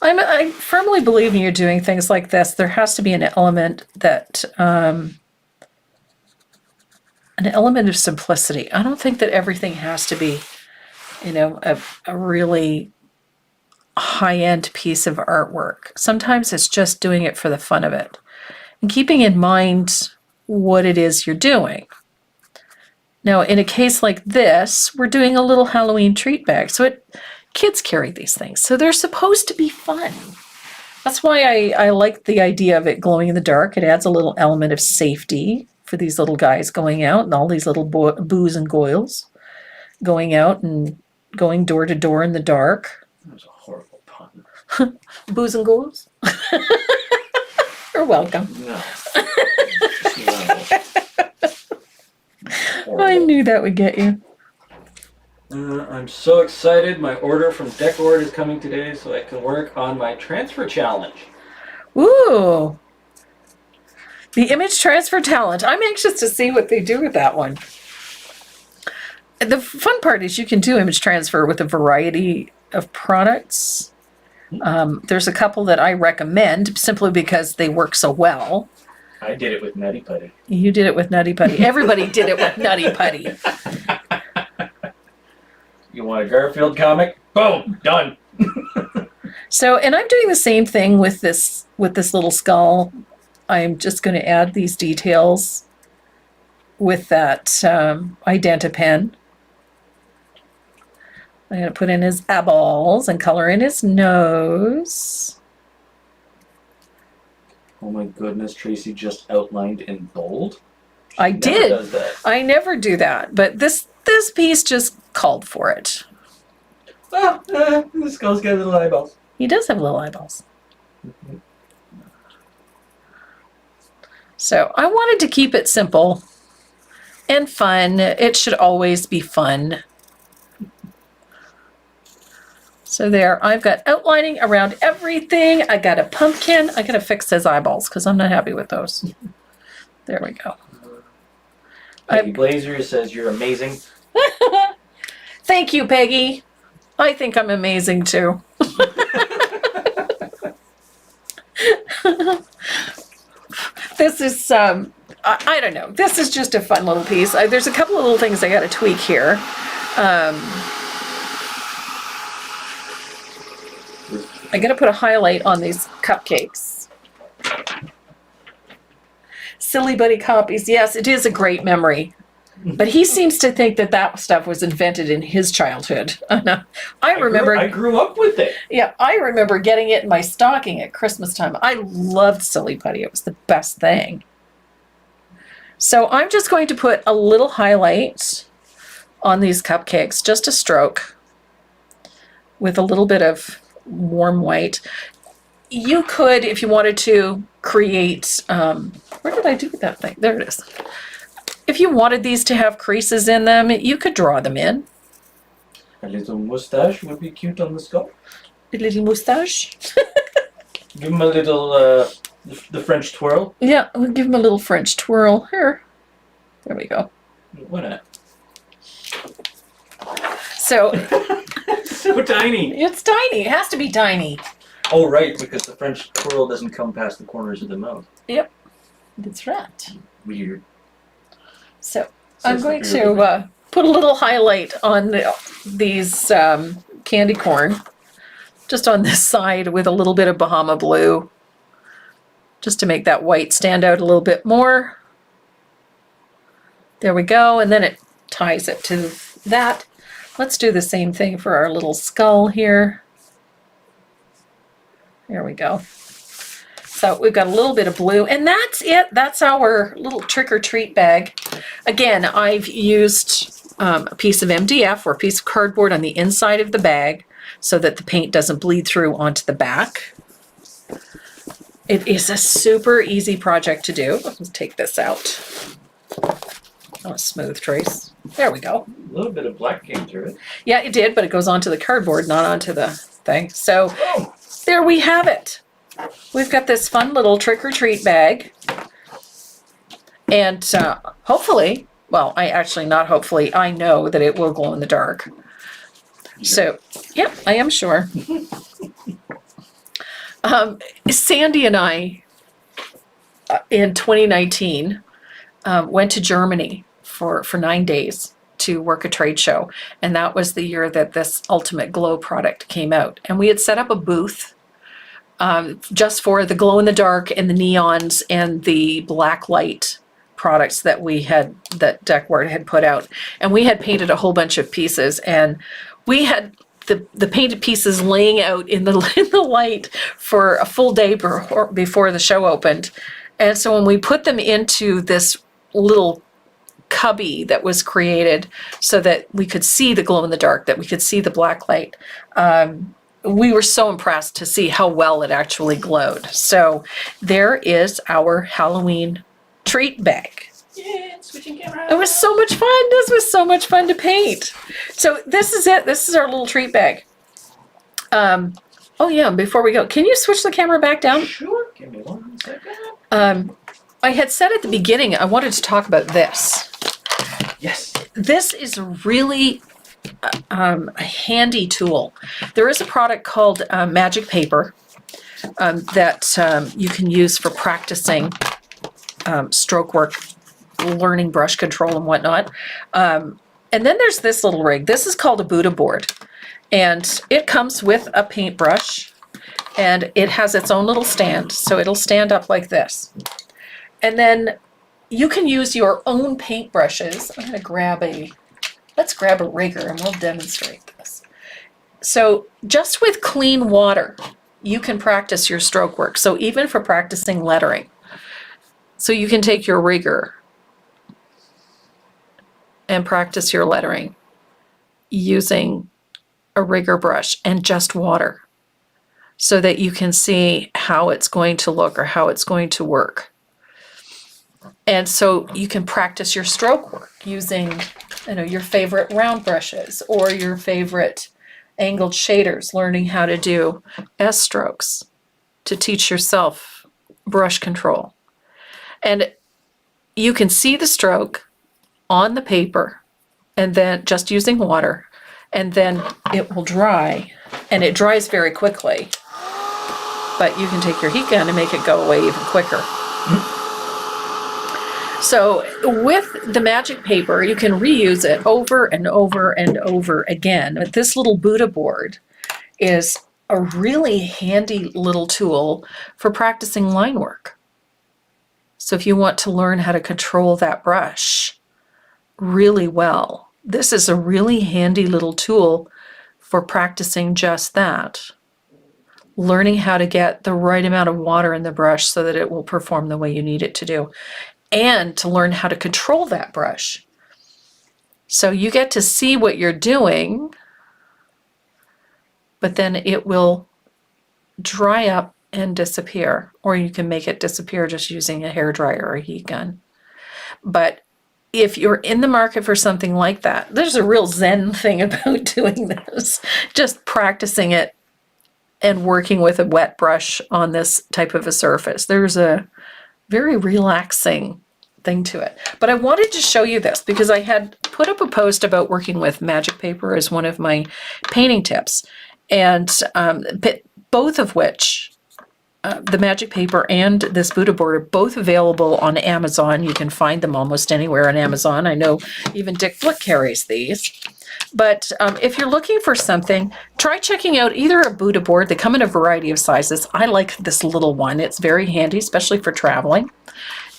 I firmly believe when you're doing things like this, there has to be an element that, an element of simplicity. I don't think that everything has to be, a really high-end piece of artwork. Sometimes it's just doing it for the fun of it and keeping in mind what it is you're doing. Now, in a case like this, we're doing a little Halloween treat bag. So kids carry these things. So they're supposed to be fun. That's why I like the idea of it glowing in the dark. It adds a little element of safety for these little guys going out and all these little boos and goyles going out and going door to door in the dark. That was a horrible pun. Boos and goyles? You're welcome. No. I knew that would get you. I'm so excited. My order from Decor is coming today so I can work on my transfer challenge. Ooh. The image transfer talent. I'm anxious to see what they do with that one. The fun part is you can do image transfer with a variety of products. There's a couple that I recommend simply because they work so well. I did it with Nutty Putty. You did it with Nutty Putty. Everybody did it with Nutty Putty. You want a Garfield comic? Boom, done. So, and I'm doing the same thing with this little skull. I'm just going to add these details with that identa pen. I'm going to put in his eyeballs and color in his nose. Oh my goodness, Tracy just outlined in bold. I Never did. does that. I never do that, but this piece just called for it. This skull's got little eyeballs. He does have little eyeballs. So I wanted to keep it simple and fun. It should always be fun. So there, I've got outlining around everything. I got a pumpkin. I gotta fix his eyeballs because I'm not happy with those. There we go. Peggy Blazer says you're amazing. Thank you, Peggy. I think I'm amazing too. This is, I don't know. This is just a fun little piece. There's a couple of little things I got to tweak here. I got to put a highlight on these cupcakes. Silly Buddy copies. Yes, it is a great memory. But he seems to think that stuff was invented in his childhood. I remember. I grew up with it. Yeah, I remember getting it in my stocking at Christmas time. I loved Silly Putty. It was the best thing. So I'm just going to put a little highlight on these cupcakes, just a stroke, with a little bit of warm white. You could, if you wanted to, create, where did I do that thing? There it is. If you wanted these to have creases in them, you could draw them in. A little mustache would be cute on the skull. A little mustache. Give him a little, the French twirl. Yeah, we'll give him a little French twirl. Here. There we go. Why not? So, So tiny. it's tiny. It has to be tiny. Oh, right, because the French twirl doesn't come past the corners of the mouth. Yep. That's right. Weird. So, Says I'm the going beer to put a little highlight on these candy corn, just on this side with a little bit of Bahama blue, just to make that white stand out a little bit more. There we go, and then it ties it to that. Let's do the same thing for our little skull here. There we go. So we've got a little bit of blue, and that's it. That's our little trick-or-treat bag. Again, I've used a piece of MDF or a piece of cardboard on the inside of the bag so that the paint doesn't bleed through onto the back. It is a super easy project to do. Let's take this out. Oh, smooth trace. There we go. A little bit of black came through it. Yeah, it did, but it goes onto the cardboard, not onto the thing. So there we have it. We've got this fun little trick-or-treat bag. And hopefully, well, not hopefully, I know that it will glow in the dark. So, yeah, I am sure. Sandy and I, in 2019, went to Germany for 9 days to work a trade show. And that was the year that this Ultimate Glow product came out. And we had set up a booth just for the glow in the dark and the neons and the black light products that Deckwart had put out. And we had painted a whole bunch of pieces, and we had the painted pieces laying out in the light for a full day before the show opened. And so when we put them into this little cubby that was created so that we could see the glow in the dark, that we could see the black light, we were so impressed to see how well it actually glowed. So there is our Halloween treat bag. Yeah, switching camera. It was so much fun. This was so much fun to paint. So this is it. This is our little treat bag. Oh yeah, before we go, can you switch the camera back down? Sure. Give me 1 second. I had said at the beginning I wanted to talk about this. Yes. This is really a handy tool. There is a product called Magic Paper that you can use for practicing stroke work, learning brush control and whatnot. And then there's this little rig. This is called a Buddha board. And it comes with a paintbrush, and it has its own little stand. So it'll stand up like this. And then you can use your own paintbrushes. I'm going to let's grab a rigger and we'll demonstrate this. So just with clean water, you can practice your stroke work. So even for practicing lettering. So you can take your rigger and practice your lettering using a rigger brush and just water so that you can see how it's going to look or how it's going to work. And so you can practice your stroke work using, your favorite round brushes or your favorite angled shaders, learning how to do S strokes to teach yourself brush control. And you can see the stroke on the paper and then just using water, and then it will dry, and it dries very quickly. But you can take your heat gun and make it go away even quicker. So with the Magic Paper, you can reuse it over and over and over again. But this little Buddha board is a really handy little tool for practicing line work. So if you want to learn how to control that brush really well, this is a really handy little tool for practicing just that. Learning how to get the right amount of water in the brush so that it will perform the way you need it to do. And to learn how to control that brush. So you get to see what you're doing, but then it will dry up and disappear, or you can make it disappear just using a hairdryer or a heat gun. But if you're in the market for something like that, there's a real zen thing about doing this, just practicing it and working with a wet brush on this type of a surface. There's a very relaxing thing to it. But I wanted to show you this because I had put up a post about working with Magic Paper as one of my painting tips, and both of which, the Magic Paper and this Buddha board, are both available on Amazon. You can find them almost anywhere on Amazon. I know even Dick Blick carries these. But if you're looking for something, try checking out either a Buddha board. They come in a variety of sizes. I like this little one. It's very handy, especially for traveling.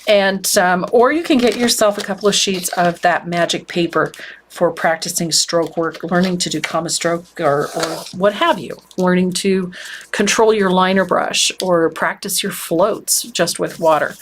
And or you can get yourself a couple of sheets of that Magic Paper for practicing stroke work, learning to do comma stroke or what have you, learning to control your liner brush or practice your floats just with water.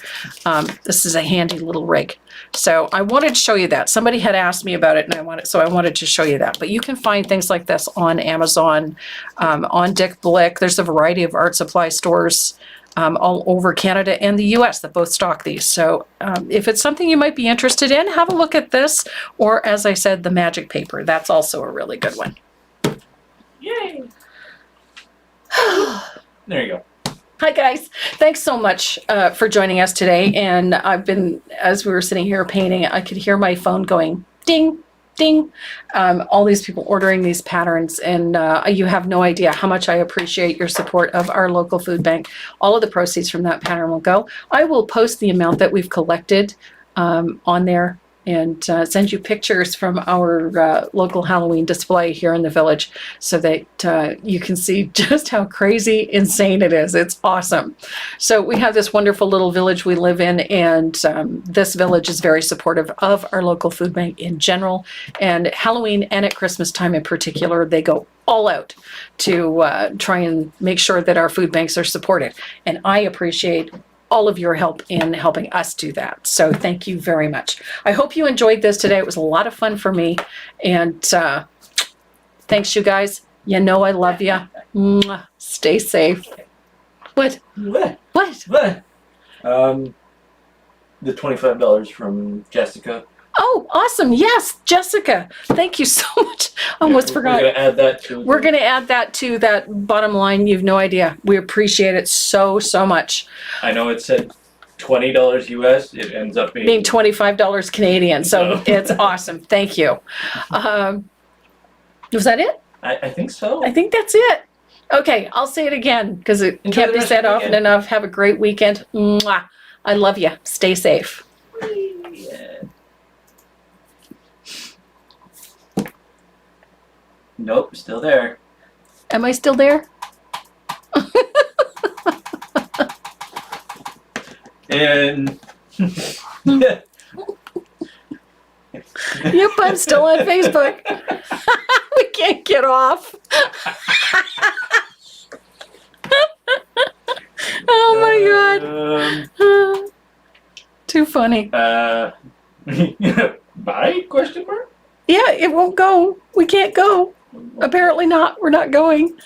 This is a handy little rig. So I wanted to show you that. Somebody had asked me about it, and I wanted to show you that. But you can find things like this on Amazon, on Dick Blick. There's a variety of art supply stores all over Canada and the US that both stock these. So if it's something you might be interested in, have a look at this. Or as I said, the magic paper. That's also a really good one. Yay! There you go. Hi guys, thanks so much for joining us today. And as we were sitting here painting, I could hear my phone going ding, ding. All these people ordering these patterns, and you have no idea how much I appreciate your support of our local food bank. All of the proceeds from that pattern will go. I will post the amount that we've collected on there and send you pictures from our local Halloween display here in the village so that you can see just how crazy insane it is. It's awesome. So we have this wonderful little village we live in, and this village is very supportive of our local food bank in general, and Halloween and at Christmas time in particular, they go all out to try and make sure that our food banks are supported. And I appreciate all of your help in helping us do that. So thank you very much. I hope you enjoyed this today. It was a lot of fun for me. And thanks, you guys. You know I love you. Mwah. Stay safe. What? What? What? What? The $25 from Jessica. Oh, awesome. Yes, Jessica. Thank you so much. I almost forgot. We're gonna add that to. We're going to add that to that bottom line. You've no idea. We appreciate it so, so much. I know it said $20 US. It ends up Being $25 Canadian. So No. it's awesome. Thank you. Was that it? I think so. I think that's it. Okay, I'll say it again because it Enjoy can't the be rest said of the often weekend. enough. Have a great weekend. Mwah. I love you. Stay safe. Yeah. Nope, still there. Am I still there? And Yep, I'm still on Facebook. We can't get off. Oh my God. Too funny. Bye? Question mark. Yeah, it won't go. We can't go. Apparently not. We're not going.